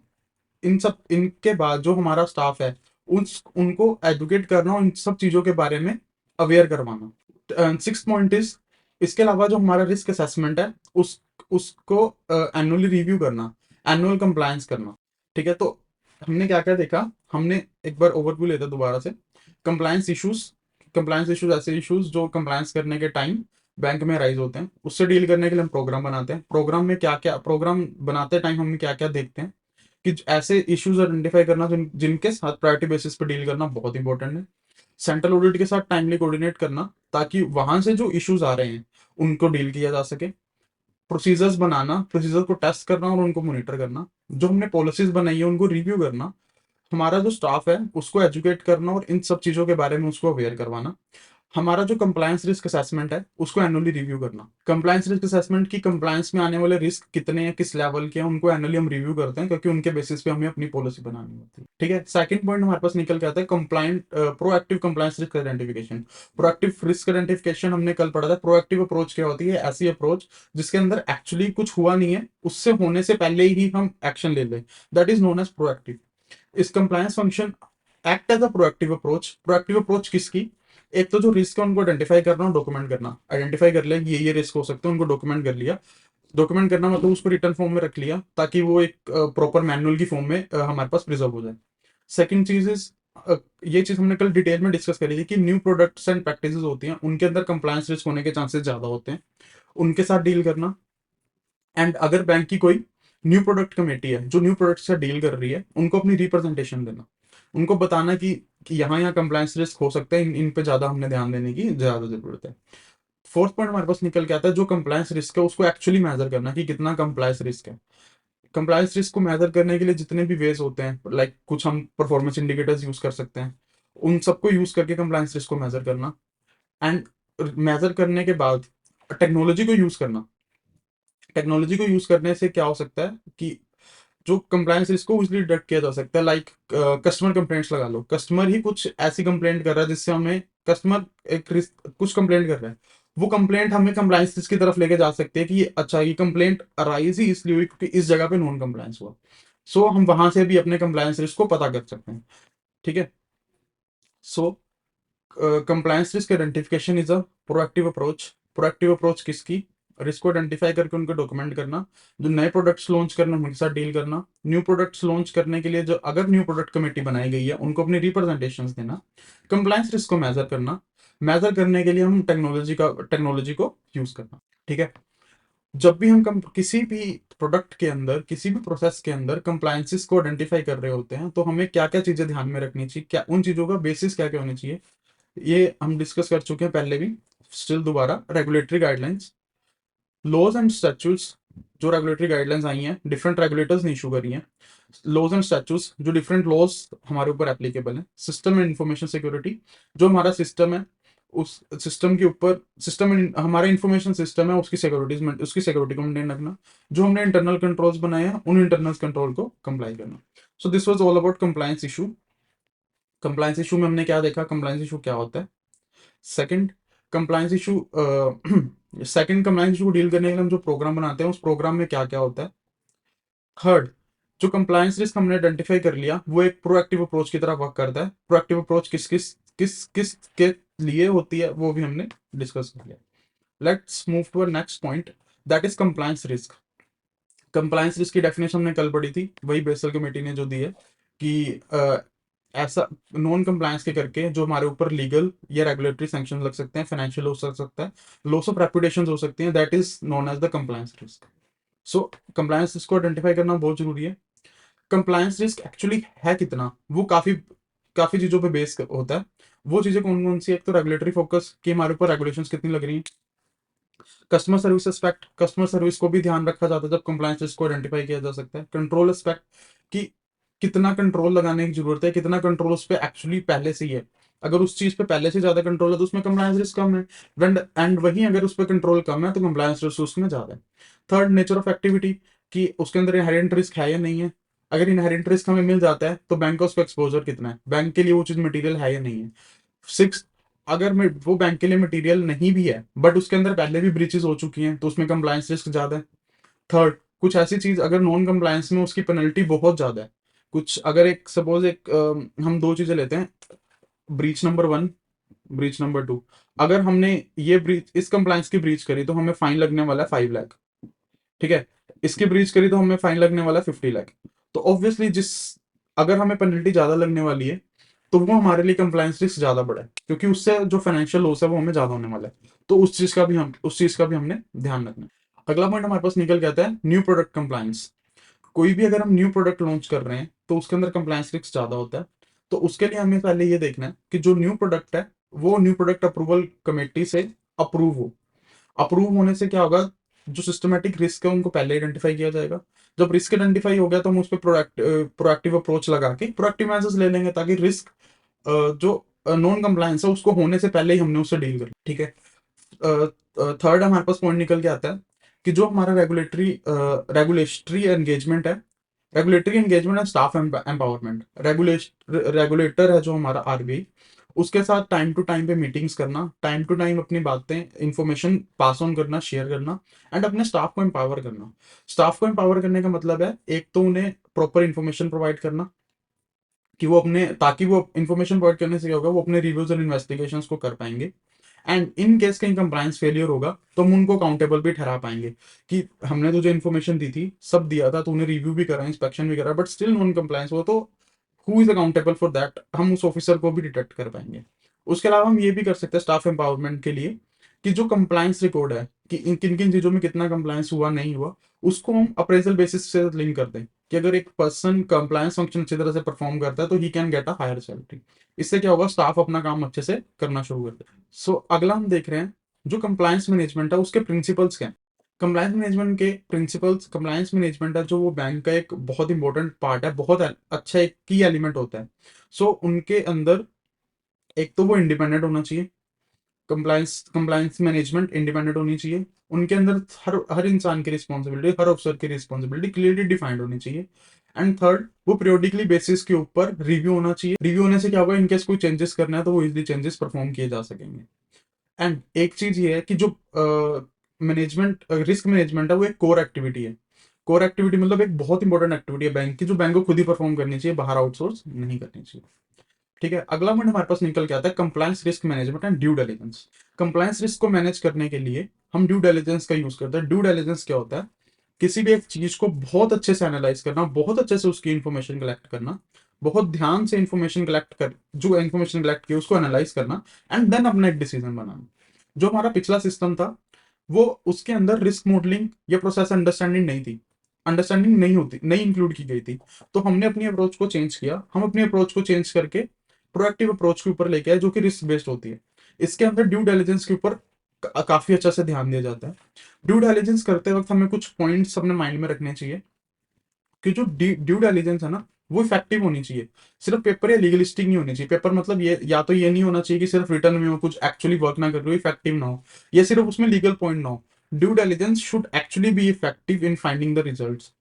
इनके बाद जो हमारा स्टाफ है उनको एजुकेट करना और इन सब चीजों के बारे में अवेयर करवाना। सिक्स पॉइंट इज, इसके अलावा जो हमारा रिस्क असेसमेंट है उसको एनुअली रिव्यू करना, एनुअल कंप्लायंस करना। ठीक है, तो हमने क्या क्या देखा, हमने एक बार ओवरव्यू लेते हैं दोबारा से। कंप्लायंस इश्यूज, ऐसे इश्यूज जो कंप्लायंस करने के टाइम बैंक में राइज होते हैं, उससे डील करने के लिए हम प्रोग्राम बनाते हैं। प्रोग्राम बनाते टाइम हम क्या क्या देखते हैं कि ऐसे इश्यूज आइडेंटिफाई करना जिनके साथ प्रायोरिटी बेसिस पे डील करना बहुत इंपॉर्टेंट है। सेंट्रल ऑडिट के साथ टाइमली कोऑर्डिनेट करना, ताकि वहां से जो इश्यूज आ रहे हैं उनको डील किया जा सके। प्रोसीजर्स बनाना, प्रोसीजर को टेस्ट करना और उनको मॉनिटर करना। जो हमने पॉलिसीज बनाई है उनको रिव्यू करना। हमारा जो स्टाफ है उसको एजुकेट करना और इन सब चीजों के बारे में उसको अवेयर करवाना। हमारा जो कंप्लायंस रिस्क असेसमेंट है उसको एनुअली रिव्यू करना। कंप्लायंस रिस्क असेसमेंट की कंप्लायंस में आने वाले रिस्क कितने हैं, किस लेवल के हैं, उनको एनुअली हम रिव्यू करते हैं, क्योंकि उनके बेसिस पे हमें अपनी पॉलिसी बनानी होती है। ठीक है, सेकंड पॉइंट हमारे पास निकल के आता है proactive compliance risk identification. Proactive risk identification हमने कल पढ़ा था। प्रोएक्टिव अप्रोच क्या होती है? ऐसी अप्रोच जिसके अंदर एक्चुअली कुछ हुआ नहीं है, उससे होने से पहले ही हम एक्शन ले लें, that is known as proactive. इस compliance function act as a proactive approach. Proactive approach किसकी? एक तो जो रिस्क है उनको आइडेंटिफाई करना और डॉक्यूमेंट करना। आइडेंटिफाई कर लिया ये रिस्क हो सकते हैं, उनको डॉक्यूमेंट कर लिया। डॉक्यूमेंट करना मतलब उसको रिटर्न फॉर्म में रख लिया, ताकि वो एक प्रॉपर मैनुअल की फॉर्म में हमारे पास प्रिजर्व हो जाए। सेकंड चीज इज, ये चीज हमने कल डिटेल में डिस्कस करी थी कि न्यू प्रोडक्ट्स एंड प्रैक्टिसेस होती हैं, उनके अंदर कंप्लायंस रिस्क होने के चांसेस ज्यादा होते हैं, उनके साथ डील करना। एंड अगर बैंक की कोई न्यू प्रोडक्ट कमेटी है जो न्यू प्रोडक्ट से डील कर रही है, उनको अपनी रिप्रेजेंटेशन देना, उनको बताना कि यहाँ यहाँ कंप्लायंस रिस्क हो सकते हैं, इन पे ज्यादा हमने ध्यान देने की ज्यादा जरूरत है। फोर्थ पॉइंट हमारे पास निकल के आता है, जो कंप्लायंस रिस्क है उसको एक्चुअली मेजर करना कि कितना कंप्लायंस रिस्क है। कंप्लायंस रिस्क को मेजर करने के लिए जितने भी वेज होते हैं, लाइक कुछ हम परफॉर्मेंस इंडिकेटर्स यूज कर सकते हैं, उन सबको यूज करके कंप्लायंस रिस्क को मेजर करना। एंड मेजर करने के बाद टेक्नोलॉजी को यूज करना। टेक्नोलॉजी को यूज करने से क्या हो सकता है कि जो कंप्लायंस रिस्क को इजिली डिटेक्ट किया जा सकता है। लाइक कस्टमर कंप्लेंट्स लगा लो, कस्टमर ही कुछ ऐसी कंप्लेंट कर रहा है जिससे हमें कस्टमर कुछ कंप्लेंट कर रहा है, वो कंप्लेंट हमें कंप्लायंस रिस्क की तरफ लेके जा सकते हैं कि अच्छा ये कंप्लेंट अराइज ही इसलिए हुई क्योंकि इस जगह पे नॉन कंप्लायंस हुआ। सो हम वहां से भी अपने कंप्लायंस रिस्क को पता कर सकते हैं। ठीक है, so compliance risk identification is a proactive approach. Proactive approach किसकी? रिस्क को आइडेंटिफाई करके उनको डॉक्यूमेंट करना, जो नए प्रोडक्ट्स लॉन्च करना उनके साथ डील करना, न्यू प्रोडक्ट्स लॉन्च करने के लिए जो अगर न्यू प्रोडक्ट कमेटी बनाई गई है उनको अपनी रिप्रेजेंटेशंस देना, कंप्लायंस रिस्क को मेजर करना। मेजर करने के लिए हम टेक्नोलॉजी को यूज करना। ठीक है, जब भी हम किसी भी प्रोडक्ट के अंदर, किसी भी प्रोसेस के अंदर कंप्लायंसेस को आइडेंटिफाई कर रहे होते हैं, तो हमें क्या क्या चीजें ध्यान में रखनी चाहिए, क्या उन चीजों का बेसिस क्या क्या होनी चाहिए, ये हम डिस्कस कर चुके हैं पहले भी। स्टिल दोबारा, regulatory guidelines, laws and statutes. जो रेगुलेटरी गाइडलाइंस आई हैं, डिफरेंट रेगुलेटर्स ने इशू करी हैं। लॉज एंड स्टैट्यूट्स, जो डिफरेंट लॉज हमारे ऊपर एप्लीकेबल है। सिस्टम एंड इंफॉर्मेशन सिक्योरिटी, जो हमारा सिस्टम है उस सिस्टम के ऊपर, हमारा इंफॉर्मेशन सिस्टम है उसकी सिक्योरिटी को मेंटेन रखना। जो हमने इंटरनल कंट्रोल्स बनाए हैं उन इंटरनल कंट्रोल को कंप्लाई करना। सो this was all about compliance issue. Compliance issue में हमने क्या देखा, कंप्लायंस इशू क्या होता है। Second, compliance issue second compliance issue को डील करने के लिए हम जो प्रोग्राम बनाते हैं उस प्रोग्राम में क्या क्या होता है। थर्ड, जो कंप्लायंस रिस्क हमने आइडेंटिफाई कर लिया वो एक प्रोएक्टिव अप्रोच की तरह वर्क करता है। प्रोएक्टिव अप्रोच किस किस किस किस के लिए होती है वो भी हमने डिस्कस कर लिया। Let's move to next point, that is compliance risk. Compliance risk की डेफिनेशन हमने कल पढ़ी थी, वही बेसल कमेटी ने जो दी है कि ऐसा नॉन कंप्लायंस के करके जो हमारे ऊपर लीगल या रेगुलेटरी सैंक्शन लग सकते हैं, फाइनेंशियल हो सकता है, लॉस ऑफ रेपुटेशन हो सकती है, that is known as the compliance risk. So compliance risk को आइडेंटिफाई करना बहुत जरूरी है। कंप्लायंस रिस्क एक्चुअली है कितना, वो काफी काफी चीजों पे बेस होता है। वो चीजें कौन कौन सी है? एक तो रेगुलेटरी फोकस, कि हमारे ऊपर रेगुलेशंस कितनी लग रही हैं। Customer service aspect, customer service को भी ध्यान रखा जाता है जब कंप्लायंस रिस्क को आइडेंटिफाई किया जा सकता है। कंट्रोल एस्पेक्ट, कि कितना कंट्रोल लगाने की जरूरत है, कितना कंट्रोल उस पर एक्चुअली पहले से ही है। अगर उस चीज पे पहले से ज्यादा कंट्रोल है तो उसमें कंप्लायंस रिस्क कम है, एंड वहीं अगर उस पर कंट्रोल कम है तो कंप्लायंस रिस्क उसमें ज्यादा है। थर्ड, नेचर ऑफ एक्टिविटी, कि उसके अंदर इनहेरेंट रिस्क है या नहीं है। अगर इनहेरेंट रिस्क हमें मिल जाता है तो बैंक का उसका एक्सपोजर कितना है, बैंक के लिए वो चीज मटेरियल है या नहीं है। सिक्स, अगर मैं वो बैंक के लिए मटेरियल नहीं भी है बट उसके अंदर पहले भी ब्रीचेस हो चुकी हैं तो उसमें कंप्लायंस रिस्क ज्यादा है। थर्ड, कुछ ऐसी चीज अगर नॉन कंप्लायंस में उसकी पेनल्टी बहुत ज्यादा है। कुछ अगर एक सपोज एक हम दो चीजें लेते हैं, breach number one, breach number two. अगर हमने ये ब्रीच, इस कंप्लायंस की ब्रीच करी तो हमें फाइन लगने वाला है 5 लाख, ठीक है। इसकी ब्रीच करी तो हमें फाइन लगने वाला है 50 लाख। तो ऑब्वियसली जिस, अगर हमें पेनल्टी ज्यादा लगने वाली है तो वो हमारे लिए कंप्लायंस रिस्क ज्यादा बड़ा है, क्योंकि उससे जो फाइनेंशियल लॉस है वो हमें ज्यादा होने वाला है। तो उस चीज का भी हमने ध्यान रखना है। अगला पॉइंट हमारे पास निकल के आता है न्यू प्रोडक्ट कंप्लायंस। कोई भी अगर हम न्यू प्रोडक्ट लॉन्च कर रहे हैं तो उसके अंदर कंप्लायंस रिस्क ज्यादा होता है। तो उसके लिए हमें पहले ये देखना है कि जो न्यू प्रोडक्ट है वो न्यू प्रोडक्ट अप्रूवल कमेटी से अप्रूव हो। अप्रूव होने से क्या होगा, जो सिस्टमेटिक रिस्क है उनको पहले आइडेंटिफाई किया जाएगा। जब रिस्क आइडेंटिफाई हो गया तो हम उस पर प्रोएक्टिव अप्रोच लगा के प्रोएक्टिव मेजर्स ले लेंगे, ताकि रिस्क जो नॉन कंप्लायंस है उसको होने से पहले ही हमने उससे डील कर, ठीक है। थर्ड हमारे पास पॉइंट निकल के आता है कि जो हमारा रेगुलेटरी एंगेजमेंट है, regulatory engagement and staff empowerment. Regulator है जो हमारा आरबीआई, उसके साथ टाइम टू टाइम पे मीटिंग्स करना, टाइम टू टाइम अपनी बातें, इंफॉर्मेशन पास ऑन करना, शेयर करना, एंड अपने स्टाफ को एम्पावर करना। स्टाफ को एम्पावर करने का मतलब है एक तो उन्हें प्रॉपर इंफॉर्मेशन प्रोवाइड करना, कि वो अपने, ताकि वो इंफॉर्मेशन प्रोवाइड करने से क्या होगा, वो अपने रिव्यूज और इन्वेस्टिगेशंस को कर पाएंगे। एंड इन केस कहीं कंप्लायंस फेलियर होगा तो हम उनको अकाउंटेबल भी ठहरा पाएंगे, कि हमने तुझे इन्फॉर्मेशन दी थी, सब दिया था, तूने रिव्यू भी करा, इंस्पेक्शन भी करा, बट स्टिल नॉन कंप्लायंस हो तो who is accountable for that, हम उस ऑफिसर को भी डिटेक्ट कर पाएंगे। उसके अलावा हम ये भी कर सकते हैं स्टाफ एम्पावरमेंट के लिए, कि जो कंप्लायंस रिकॉर्ड है, कि किन किन चीजों में कितना कंप्लायंस हुआ नहीं हुआ, उसको हम अप्रेजल बेसिस से लिंक कर दें, कि अगर एक पर्सन कंप्लायंस फंक्शन अच्छी तरह से परफॉर्म करता है तो he can get a higher salary. इससे क्या होगा, स्टाफ अपना काम अच्छे से करना शुरू कर दे। सो अगला हम देख रहे हैं जो कंप्लायंस मैनेजमेंट है उसके प्रिंसिपल्स क्या हैं। कंप्लायंस मैनेजमेंट के प्रिंसिपल्स, कंप्लायंस मैनेजमेंट है जो वो बैंक का एक बहुत इंपॉर्टेंट पार्ट है, बहुत अच्छा एक की एलिमेंट होता है। सो उनके अंदर एक तो वो इंडिपेंडेंट होना चाहिए, कंप्लायंस कंप्लायंस मैनेजमेंट इंडिपेंडेंट होनी चाहिए। उनके अंदर हर हर इंसान की रिस्पॉन्सिबिलिटी, हर अफसर की रिस्पॉन्सिबिलिटी क्लियरली डिफाइंड होनी चाहिए। एंड थर्ड, वो पीरियोडिकली बेसिस के ऊपर रिव्यू होना चाहिए। रिव्यू होने से क्या होगा, इनकेस कोई चेंजेस करना है तो वो इजिली चेंजेस परफॉर्म किए जा सकेंगे। एंड एक चीज ये है कि जो मैनेजमेंट, रिस्क मैनेजमेंट है वो एक कोर एक्टिविटी है। कोर एक्टिविटी मतलब एक बहुत इंपॉर्टेंट एक्टिविटी है बैंक की, जो बैंक को खुद ही परफॉर्म करनी चाहिए, बाहर आउटसोर्स नहीं करनी चाहिए। ठीक है, अगला पॉइंट हमारे पास निकल के आता है compliance risk management and due diligence. Compliance risk को मैनेज करने के लिए हम ड्यू डिलिजेंस का यूज करते हैं। ड्यू डिलिजेंस क्या होता है, किसी भी एक चीज को बहुत अच्छे से एनालाइज करना, बहुत अच्छे से उसकी इंफॉर्मेशन कलेक्ट करना, बहुत ध्यान से इंफॉर्मेशन कलेक्ट कर, जो इंफॉर्मेशन कलेक्ट की उसको एनालाइज करना, एंड देन अपना एक डिसीजन बनाना। जो हमारा पिछला सिस्टम था वो, उसके अंदर रिस्क मॉडलिंग या प्रोसेस अंडरस्टैंडिंग नहीं थी, अंडरस्टैंडिंग नहीं होती, नहीं इंक्लूड की गई थी। तो हमने अपनी अप्रोच को चेंज किया, हम अपनी अप्रोच को चेंज करके प्रोएक्टिव अप्रोच के ऊपर लेके आए जो कि रिस्क बेस्ड होती है। इसके अंदर ड्यू डिलिजेंस के ऊपर काफी अच्छा से ध्यान दिया जाता है। ड्यू डिलिजेंस करते वक्त हमें कुछ पॉइंट्स अपने माइंड में रखने चाहिए, कि जो ड्यू डिलिजेंस है ना वो इफेक्टिव होनी चाहिए। सिर्फ पेपर या लीगलिस्टिक नहीं होनी चाहिए। पेपर मतलब ये, या तो ये नहीं होना चाहिए कि सिर्फ रिटर्न में हो, कुछ एक्चुअली वर्क ना कर रहे हो, इफेक्टिव ना हो, या सिर्फ उसमें लीगल पॉइंट ना हो। Due diligence should actually be effective in finding the results.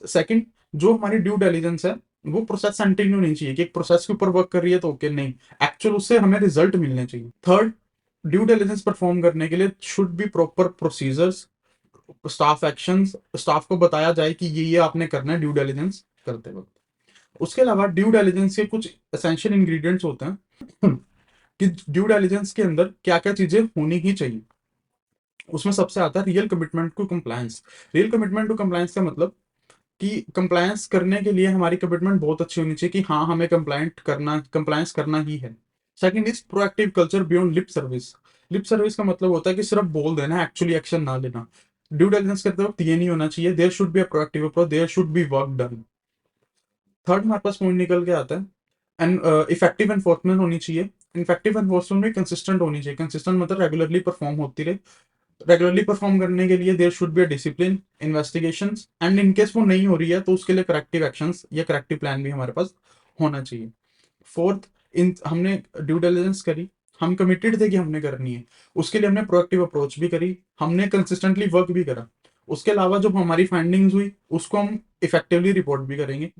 Second, जो हमारी ड्यू डिलिजेंस है वो प्रोसेस सेंटरिंग नहीं होनी चाहिए, कि एक प्रोसेस के ऊपर वर्क कर रही है तो ओके, नहीं, एक्चुअल उससे हमें रिजल्ट मिलने चाहिए। थर्ड, ड्यू डिलिजेंस परफॉर्म करने के लिए should be proper procedures, staff actions, staff को बताया जाए कि ये आपने करना है ड्यू डिलिजेंस करते वक्त। उसके अलावा ड्यू डिलिजेंस के कुछ एसेंशियल इंग्रेडिएंट्स होते हैं कि ड्यू डिलिजेंस के अंदर क्या क्या चीजें होनी ही चाहिए। उसमें सबसे आता है real commitment to compliance. Real commitment to compliance का मतलब कि कंप्लायंस करने के लिए हमारी कमिटमेंट बहुत अच्छी होनी चाहिए, कि हाँ हमें कंप्लायंस करना ही है। Second is proactive culture beyond lip service. Lip service का मतलब होता है कि सिर्फ बोल देना, एक्चुअली एक्शन ना लेना। ड्यू डिलिजेंस करते वक्त ये नहीं होना चाहिए, there should be a proactive approach, there should be work done. Third हमारे पास पॉइंट निकल के आता है एंड इफेक्टिव एनफोर्समेंट होनी चाहिए। इफेक्टिव एनफोर्समेंट भी कंसिस्टेंट होनी चाहिए। कंसिस्टेंट मतलब रेगुलरली परफॉर्म होती रहे, रेगुलरली परफॉर्म करने के लिए there should be a discipline investigations, and in case वो नहीं हो रही है तो उसके लिए करेक्टिव एक्शंस या करेक्टिव प्लान भी हमारे पास होना चाहिए। फोर्थ, इन हमने ड्यू डिलिजेंस करी, हम कमिटेड थे कि हमने करनी है, उसके लिए हमने प्रोएक्टिव अप्रोच भी करी, हमने कंसिस्टेंटली वर्क भी करा। उसके अलावा जो हमारी फाइंडिंग्स हुई उसको हम इफेक्टिवली रिपोर्ट भी करेंगे।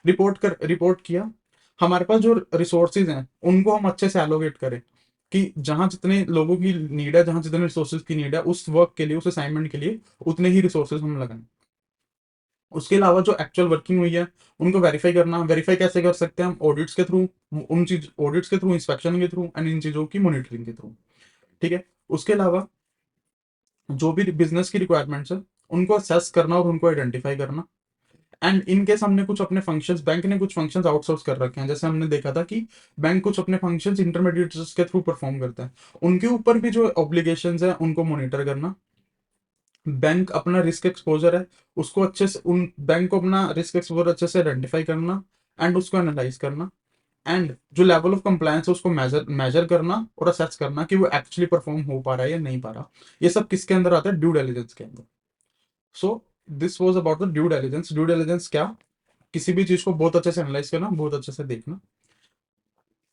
रिपोर्ट किया, हमारे पास जो रिसोर्सेज हैं उनको हम अच्छे से एलोकेट करें, कि जहां जितने लोगों की नीड है, जहां जितने रिसोर्सेज की नीड है उस वर्क के लिए, उस असाइनमेंट के लिए उतने ही रिसोर्सेज हम लगाएं। उसके अलावा जो एक्चुअल वर्किंग हुई है उनको वेरीफाई करना। वेरीफाई कैसे कर सकते हैं हम? ऑडिट्स के थ्रू, उन चीज ऑडिट्स के थ्रू, इंस्पेक्शन के थ्रू, एंड इन चीजों की मॉनिटरिंग के थ्रू। ठीक है। उसके अलावा जो भी बिजनेस की रिक्वायरमेंट्स है उनको असेस करना और उनको आइडेंटिफाई करना। एंड इन केस हमने कुछ अपने फंक्शंस, बैंक ने कुछ फंक्शंस आउटसोर्स कर रखे हैं, जैसे हमने देखा था कि बैंक कुछ अपने फंक्शंस इंटरमीडिएट्स के थ्रू परफॉर्म करता है, उनके ऊपर भी जो ऑब्लिगेशंस है उनको मॉनिटर करना। बैंक अपना रिस्क एक्सपोजर है उसको अच्छे से, उन बैंक को अपना रिस्क एक्सपोजर अच्छे से आइडेंटिफाई करना एंड उसको एनालाइज करना, एंड जो लेवल ऑफ कंप्लायंस है उसको मेजर मेजर करना और असेस करना कि वो एक्चुअली परफॉर्म हो पा रहा है या नहीं पा रहा। ये सब किसके अंदर आता है? ड्यू डिलिजेंस के अंदर। सो this was about the due diligence. Due diligence क्या? किसी भी चीज को बहुत अच्छे से एनालाइज करना, बहुत अच्छे से देखना।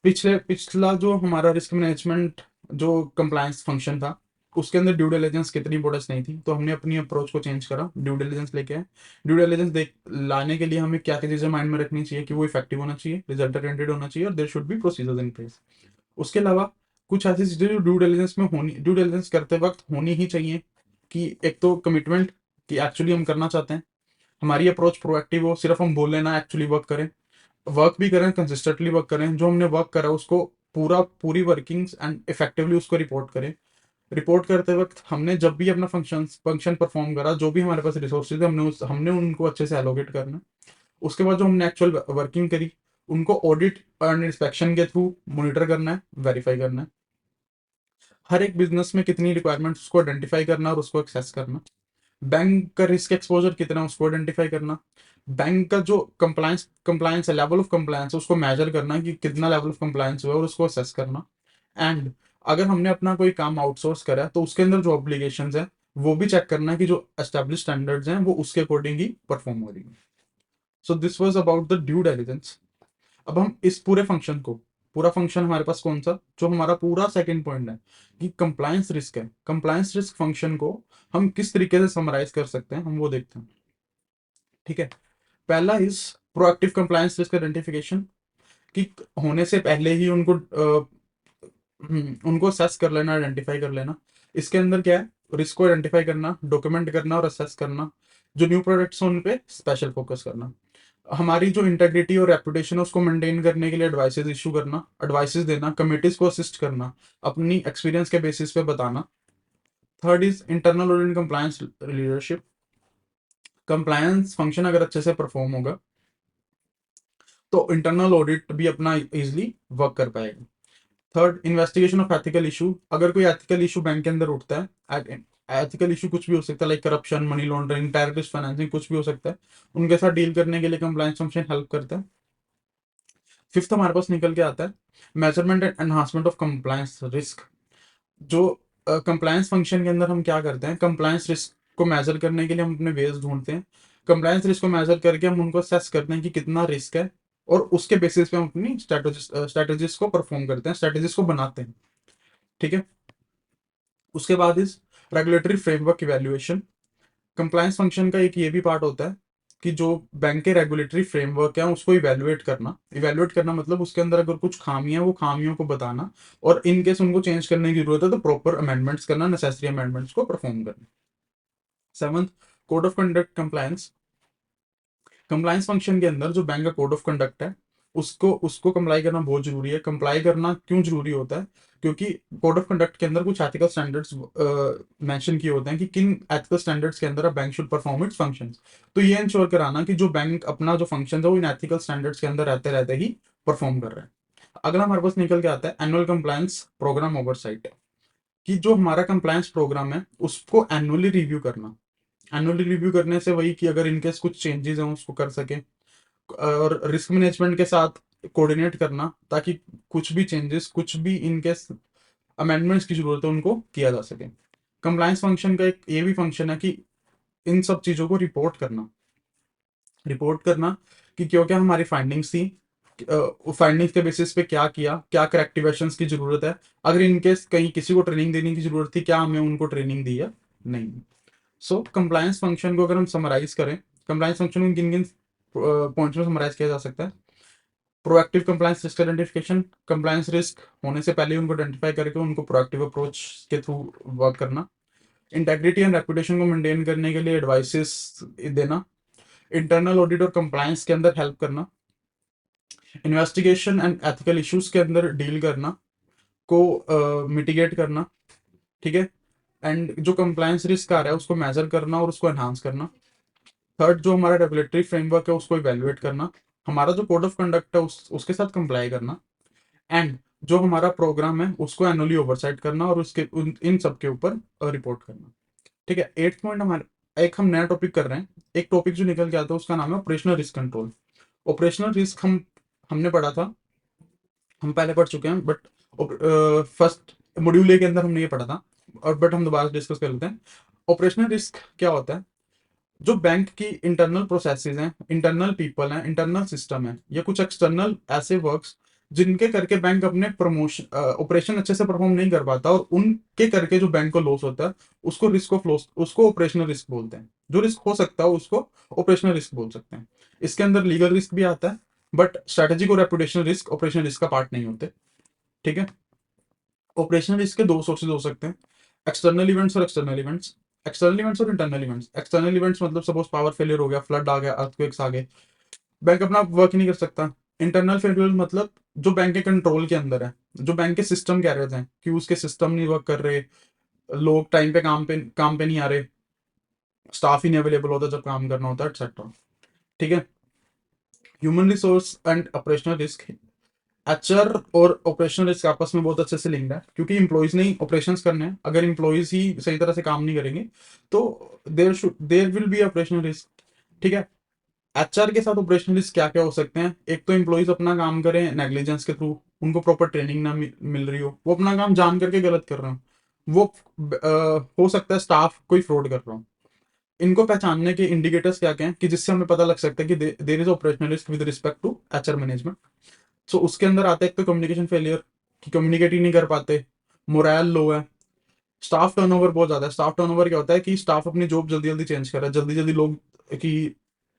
पिछला जो हमारा रिस्क मैनेजमेंट जो कंप्लायंस फंक्शन था उसके अंदर ड्यू डिलिजेंस कितनी इंपॉर्टेंस नहीं थी, तो हमने अपनी अप्रोच को चेंज करा, ड्यू डिलिजेंस लेके आए। ड्यू डिलिजेंस देख लाने के लिए हमें क्या क्या चीजें माइंड में रखनी चाहिए? कि वो इफेक्टिव होना चाहिए, रिजल्ट ओरिएंटेड होना चाहिए, और there should be procedures in place. उसके अलावा कुछ ऐसी चीजें जो ड्यू डिलिजेंस में होनी, ड्यू डिलिजेंस करते वक्त होनी ही चाहिए, कि एक तो कमिटमेंट, कि एक्चुअली हम करना चाहते हैं, हमारी अप्रोच प्रोएक्टिव हो, सिर्फ हम बोल लेना, एक्चुअली वर्क करें, वर्क भी करें, कंसिस्टेंटली वर्क करें, जो हमने वर्क करा उसको पूरी वर्किंग्स एंड इफेक्टिवली उसको रिपोर्ट करें। रिपोर्ट करते वक्त हमने जब भी अपना फंक्शन परफॉर्म करा, जो भी हमारे पास रिसोर्सेज है हमने उनको अच्छे से एलोकेट करना। उसके बाद जो हमने एक्चुअल वर्किंग करी उनको ऑडिट एंड इंस्पेक्शन के थ्रू मॉनिटर करना है, वेरीफाई करना है। हर एक बिजनेस में कितनी रिक्वायरमेंट्स उसको आइडेंटिफाई करना और उसको एक्सेस करना। बैंक का रिस्क एक्सपोजर कितना है उसको आइडेंटिफाई करना। बैंक का जो कंप्लायंस है, लेवल ऑफ कंप्लायंस है, उसको मेजर करना कि कितना लेवल ऑफ कंप्लायंस हुआ है और उसको असेस करना। एंड अगर हमने अपना कोई काम आउटसोर्स करा है तो उसके अंदर जो ऑब्लिगेशंस है वो भी चेक करना है कि जो एस्टेब्लिश स्टैंडर्ड्स हैं वो उसके अकॉर्डिंग ही परफॉर्म हो रही है। सो this was about the due diligence. अब हम इस पूरे फंक्शन को, पूरा फंक्शन हमारे पास कौन सा, जो हमारा पूरा सेकंड पॉइंट है कि कंप्लायंस रिस्क है, कंप्लायंस रिस्क फंक्शन को हम किस तरीके से समराइज कर सकते हैं, हम वो देखते हैं। ठीक है। पहला is proactive compliance risk identification, कि होने से पहले ही उनको असेस कर लेना, आइडेंटिफाई कर लेना। इसके अंदर क्या है? रिस्क को आइडेंटिफाई करना, डॉक्यूमेंट करना और असेस करना। जो न्यू प्रोडक्ट्स हैं उन पे स्पेशल फोकस करना। हमारी जो इंटेग्रिटी और रेपुटेशन है उसको मेंटेन करने के लिए एडवाइसेस इशू करना, एडवाइसेस देना, कमिटीज को असिस्ट करना, अपनी एक्सपीरियंस के बेसिस पे बताना। Third is internal audit compliance leadership. Compliance function अगर अच्छे से परफॉर्म होगा तो इंटरनल ऑडिट भी अपना इजिली वर्क कर पाएगा। Third, investigation of ethical issue. अगर कोई एथिकल इशू बैंक के अंदर उठता है, एथिकल इशू कुछ भी हो सकता है, like corruption, money laundering, terrorist financing, कुछ भी हो सकता है, उनके साथ डील करने के लिए कंप्लायंस फंक्शन हेल्प करता है। फिफ्थ हमारे पास निकल के आता है measurement and enhancement of compliance risk. जो कंप्लायंस फंक्शन के अंदर हम क्या करते हैं, कंप्लायंस रिस्क को मेजर करने के लिए हम अपने वेज ढूंढते हैं। कंप्लायंस रिस्क को मेजर करके हम उनको असेस करते हैं कि कितना रिस्क है, और उसके बेसिस पे हम अपनी स्ट्रेटेजीज को परफॉर्म करते हैं, स्ट्रेटेजीज को बनाते हैं। ठीक है। उसके बाद इस regulatory framework evaluation. Compliance function का एक ये भी पार्ट होता है कि जो बैंक के रेगुलेटरी फ्रेमवर्क है उसको इवैल्यूएट करना। इवैल्यूएट करना मतलब उसके अंदर अगर कुछ खामियां, वो खामियों को बताना, और इन केस उनको चेंज करने की जरूरत है तो प्रॉपर अमेंडमेंट्स करना, नेसेसरी अमेंडमेंट्स को परफॉर्म करना। Seventh, code of conduct compliance. Compliance function के अंदर जो बैंक का कोड ऑफ कंडक्ट है उसको उसको कंप्लाई करना बहुत जरूरी है। कंप्लाई करना क्यों जरूरी होता है? क्योंकि कोड ऑफ कंडक्ट के अंदर कुछ एथिकल स्टैंडर्ड्स मेंशन किए होते हैं कि किन एथिकल स्टैंडर्ड्स के अंदर bank should perform it's functions. तो ये इंश्योर कराना कि जो बैंक अपना जो फंक्शन है वो इन एथिकल स्टैंडर्ड्स के अंदर रहते रहते ही परफॉर्म कर रहा है। अगला हमारे पास निकल के आता है एनुअल कंप्लायंस प्रोग्राम ओवरसाइट, कि जो हमारा कंप्लायंस प्रोग्राम है उसको एनुअली रिव्यू करना। एनुअली रिव्यू करने से वही कि अगर इनकेस कुछ चेंजेस हैं उसको कर सके, और रिस्क मैनेजमेंट के साथ कोऑर्डिनेट करना ताकि कुछ भी चेंजेस, कुछ भी इनकेस अमेंडमेंट्स की जरूरत है उनको किया जा सके। कंप्लायंस फंक्शन का एक ये भी फंक्शन है कि इन सब चीज़ों को रिपोर्ट करना कि क्यों क्या हमारी फाइंडिंग्स थी, फाइंडिंग्स के बेसिस पे क्या किया, क्या करेक्टिव एक्शंस की जरूरत है, अगर इनकेस कहीं किसी को ट्रेनिंग देने की जरूरत थी क्या हमने उनको ट्रेनिंग दी या नहीं। सो कंप्लायंस फंक्शन को अगर हम समराइज करें, कंप्लायंस फंक्शन को किन किन पॉइंट्स में समराइज किया जा सकता है। Proactive compliance risk identification, compliance risk होने से पहले उनको आइडेंटिफाई करके उनको प्रोएक्टिव अप्रोच के थ्रू वर्क करना। इंटेग्रिटी एंड रेपुटेशन को मेंटेन करने के लिए एडवाइसेस देना। इंटरनल ऑडिट और कंप्लायंस के अंदर हेल्प करना। इन्वेस्टिगेशन एंड एथिकल इश्यूज के अंदर डील करना, को मिटिगेट करना, ठीक है। एंड जो कंप्लायंस रिस्क आ रहा है उसको मेजर करना और उसको एनहांस करना। थर्ड, जो हमारा रेगुलेटरी फ्रेमवर्क है उसको इवेल्युएट करना, हमारा जो कोड ऑफ कंडक्ट है उसके साथ कंप्लाई करना। एंड जो हमारा प्रोग्राम है उसको एनुअली ओवरसाइट करना और इन सब के ऊपर रिपोर्ट करना। ठीक है। एट्थ पॉइंट हमारे एक हम नया टॉपिक कर रहे हैं। एक टॉपिक जो निकल के आता है उसका नाम है operational risk control. Operational risk हमने पढ़ा था, हम पहले पढ़ चुके हैं, बट फर्स्ट मॉड्यूल ए के अंदर हमने ये पढ़ा था, और बट हम दोबारा डिस्कस कर लेते हैं। ऑपरेशनल रिस्क क्या होता है? जो बैंक की इंटरनल प्रोसेसेस हैं, इंटरनल पीपल हैं, इंटरनल सिस्टम है, या कुछ एक्सटर्नल ऐसे वर्क्स जिनके करके बैंक अपने प्रमोशन ऑपरेशन अच्छे से परफॉर्म नहीं कर पाता, और उनके करके जो बैंक को लॉस होता है उसको रिस्क ऑफ लॉस, उसको ऑपरेशनल रिस्क बोलते हैं। जो रिस्क हो सकता है उसको ऑपरेशनल रिस्क बोल सकते हैं। इसके अंदर लीगल रिस्क भी आता है, बट स्ट्रेटेजिक और रेपुटेशनल रिस्क ऑपरेशनल रिस्क का पार्ट नहीं होते। ठीक है। ऑपरेशनल रिस्क के दो सोर्सेज हो सकते हैं, एक्सटर्नल इवेंट्स और एक्सटर्नल इवेंट्स। एक्सटर्नल इवेंट्स और इंटरनल इवेंट्स। एक्सटर्नल इवेंट्स मतलब सपोज पावर फेलियर हो गया, फ्लड आ गया, अर्थक्वेक्स आ गए, बैंक अपना वर्क ही नहीं कर सकता। इंटरनल फेलियर मतलब जो बैंक के कंट्रोल के अंदर है, जो बैंक के सिस्टम कह रहे थे कि उसके सिस्टम नहीं वर्क कर रहे, लोग टाइम पे काम पे नहीं आ रहे, स्टाफ ही नहीं अवेलेबल होता जब काम करना होता है, एक्सेट्रा। ठीक है। Human resource and operational risk. HR और ऑपरेशनल रिस्क आपस में बहुत अच्छे से लिंक्ड है, क्योंकि इंप्लॉइज ने ऑपरेशंस करने हैं, अगर इंप्लॉइज ही सही तरह से काम नहीं करेंगे तो there will be operational risk. ठीक है। एचआर के साथ ऑपरेशनल रिस्क क्या क्या हो सकते हैं? एक तो इंप्लॉइज अपना काम करें नेग्लिजेंस के थ्रू, उनको प्रॉपर ट्रेनिंग ना मिल रही हो, वो अपना काम जान करके गलत कर रहे हो, वो हो सकता है स्टाफ कोई फ्रॉड कर रहा हो। इनको पहचानने के इंडिकेटर्स क्या क्या हैं कि जिससे हमें पता लग सकता है कि there is operational risk with respect to HR management. So उसके अंदर आता है एक तो कम्युनिकेशन फेलियर, कि कम्युनिकेट ही नहीं कर पाते, मोरल लो है, स्टाफ टर्नओवर बहुत ज्यादा है। स्टाफ टर्नओवर क्या होता है कि स्टाफ अपनी जॉब जल्दी जल्दी चेंज कर रहा है, जल्दी जल्दी लोग, कि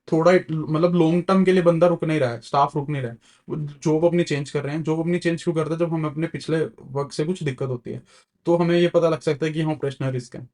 थोड़ा मतलब लॉन्ग टर्म के लिए बंदा रुक नहीं रहा है, स्टाफ रुक नहीं रहा है, वो जॉब अपनी चेंज कर रहे हैं। जॉब अपनी चेंज क्यों करते हैं? जब हमें अपने पिछले वर्क से कुछ दिक्कत होती है तो हमें ये पता लग सकता है कि हाँ ऑपरेशनल रिस्क है।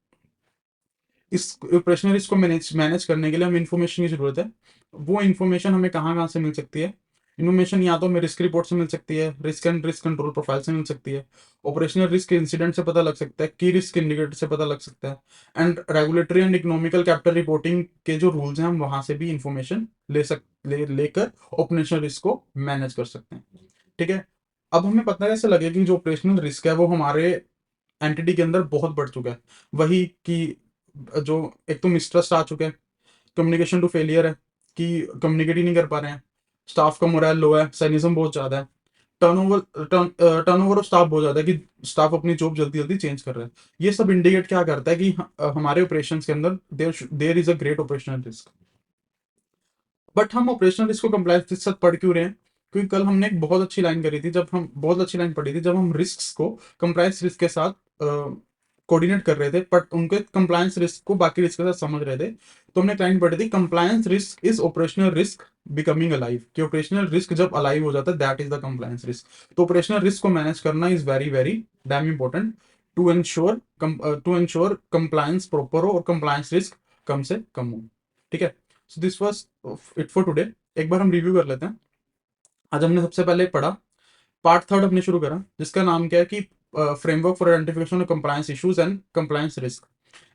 इस ऑपरेशनल रिस्क को मैनेज मैनेज करने के लिए हमें इन्फॉर्मेशन की जरूरत है। वो इन्फॉर्मेशन हमें कहाँ कहाँ से मिल सकती है? इन्फॉर्मेशन या तो हमें रिस्क रिपोर्ट से मिल सकती है, risk and risk control profile से मिल सकती है, ऑपरेशनल रिस्क इंसिडेंट से पता लग सकता है, की रिस्क इंडिकेटर से पता लग सकता है, and regulatory and economical capital reporting के जो रूल्स हैं हम वहां से भी इंफॉर्मेशन लेकर ऑपरेशनल रिस्क को मैनेज कर सकते हैं। ठीक है। अब हमें पता कैसे लगे कि जो ऑपरेशनल रिस्क है वो हमारे एंटिटी के अंदर बहुत बढ़ चुका है? वही कि जो एक तो मिसट्रस्ट आ चुका है, कम्युनिकेशन टू फेलियर है, कि कम्युनिकेट ही नहीं कर पा रहे हैं, स्टाफ का मोरल लो है, साइनिज्म बहुत ज्यादा है, टर्नओवर ऑफ स्टाफ बहुत ज्यादा है, कि स्टाफ अपनी जॉब जल्दी जल्दी चेंज कर रहा है। ये सब इंडिकेट क्या करता है कि हमारे ऑपरेशंस के अंदर there is a great operational risk. But हम ऑपरेशनल रिस्क को कंप्लायंस के साथ पढ़ क्यों रहे हैं? क्योंकि कल हमने एक बहुत अच्छी लाइन करी थी, जब हम बहुत अच्छी लाइन पढ़ी थी जब हम रिस्क को कंप्लायंस रिस्क के साथ कोऑर्डिनेट कर रहे थे, बट उनके कंप्लायंस रिस्क को बाकी रिस्क के साथ समझ रहे थे। तो हमने एक लाइन पढ़ी थी, compliance risk is operational risk becoming alive, कि ऑपरेशनल रिस्क जब अलाइव हो जाता है that is the compliance risk. तो ऑपरेशनल रिस्क को मैनेज करना is very very damn important to ensure compliance proper हो और कंप्लायंस रिस्क कम से कम हो। ठीक है। सो this was it for today. एक बार हम रिव्यू कर लेते हैं। आज हमने सबसे पहले पढ़ा, पार्ट थर्ड हमने शुरू करा, जिसका नाम क्या है कि framework for identification of compliance issues and compliance risk.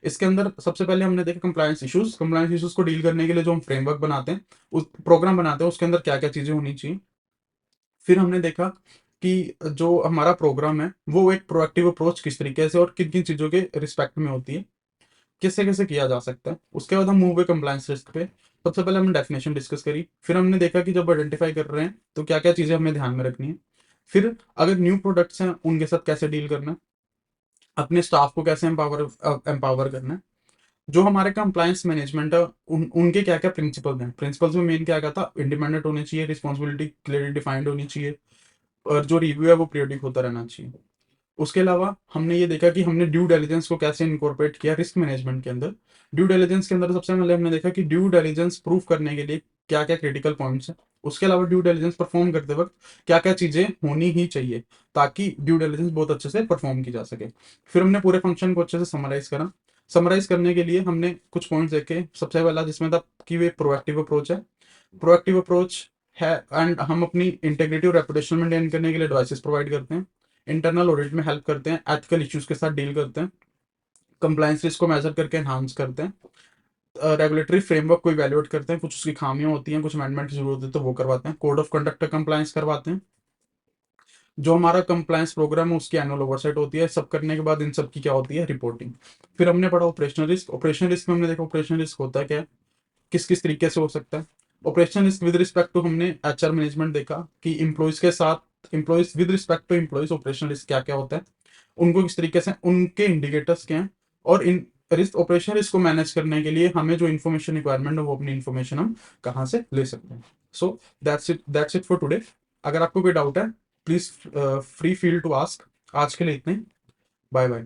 इसके अंदर सबसे पहले हमने देखा कंप्लायंस इश्यूज को डील करने के लिए जो हम फ्रेमवर्क बनाते हैं, उस प्रोग्राम बनाते हैं, उसके अंदर क्या क्या चीजें होनी चाहिए। फिर हमने देखा कि जो हमारा प्रोग्राम है वो एक प्रोएक्टिव अप्रोच किस तरीके से और किन किन चीजों के रिस्पेक्ट में होती है, कैसे कैसे किया जा सकता है। उसके बाद हम मूव हुए कंप्लायंस रिस्क पे। सबसे पहले हमने डेफिनेशन डिस्कस करी, फिर हमने देखा कि जब आइडेंटिफाई कर रहे हैं तो क्या क्या चीजें हमें ध्यान में रखनी है, फिर अगर न्यू प्रोडक्ट्स हैं उनके साथ कैसे डील करना है, अपने स्टाफ को कैसे एम्पावर करना है। जो हमारे कंप्लायंस मैनेजमेंट है, उनके क्या क्या प्रिंसिपल्स हैं। प्रिंसिपल्स में मेन क्या क्या था, इंडिपेंडेंट होने चाहिए, रिस्पॉन्सिबिलिटी क्लियरली डिफाइंड होनी चाहिए, और जो रिव्यू है वो पीरियडिक होता रहना चाहिए। उसके अलावा हमने ये देखा कि हमने ड्यू डिलिजेंस को कैसे इनकॉर्पोरेट किया रिस्क मैनेजमेंट के अंदर। ड्यू डिलिजेंस के अंदर सबसे पहले हमने देखा कि ड्यू डिलिजेंस प्रूव करने के लिए क्या क्या क्रिटिकल पॉइंट्स हैं। उसके अलावा ड्यू डिलिजेंस परफॉर्म करते वक्त क्या क्या चीज़ें होनी ही चाहिए ताकि ड्यू डिलिजेंस बहुत अच्छे से परफॉर्म की जा सके। फिर हमने पूरे फंक्शन को अच्छे से समराइज करा। समराइज करने के लिए हमने कुछ पॉइंट्स देखे। सबसे पहला जिसमें था कि वे प्रोएक्टिव अप्रोच है। प्रोएक्टिव अप्रोच है, एंड हम अपनी इंटेग्रिटी और रेपुटेशन मेंटेन करने के लिए एडवाइसेस प्रोवाइड करते हैं, इंटरनल ऑडिट में हेल्प करते हैं, एथिकल इश्यूज के साथ डील करते हैं, कंप्लायंस रिस्क को मेजर करके एनहांस करते हैं, रेगुलेटरी फ्रेमवर्क को इवेल्युएट करते हैं, कुछ उसकी खामियां होती हैं, कुछ अमेंडमेंट की जरूरत है तो वो करवाते हैं, कोड ऑफ कंडक्ट का कंप्लायंस करवाते हैं। जो हमारा कंप्लायंस प्रोग्राम है उसकी एनुअल ओवरसाइट होती है। सब करने के बाद इन सब की क्या होती है, रिपोर्टिंग। फिर हमने पढ़ा ऑपरेशनल रिस्क। ऑपरेशनल रिस्क में हमने देखा ऑपरेशनल रिस्क होता है क्या है, किस किस तरीके से हो सकता है। Operational risk with respect to हमने एचआर मैनेजमेंट देखा कि इम्प्लॉयज के साथ, employees with respect to employees operational risk क्या क्या होता है, उनको किस तरीके से, उनके इंडिकेटर्स क्या हैं, और इन रिस्क ऑपरेशन रिस्क को मैनेज करने के लिए हमें जो इन्फॉर्मेशन रिक्वायरमेंट है वो अपनी इन्फॉर्मेशन हम कहाँ से ले सकते हैं। So that's it for today. अगर आपको कोई डाउट है please free feel to ask. आज के लिए इतने, बाय बाय।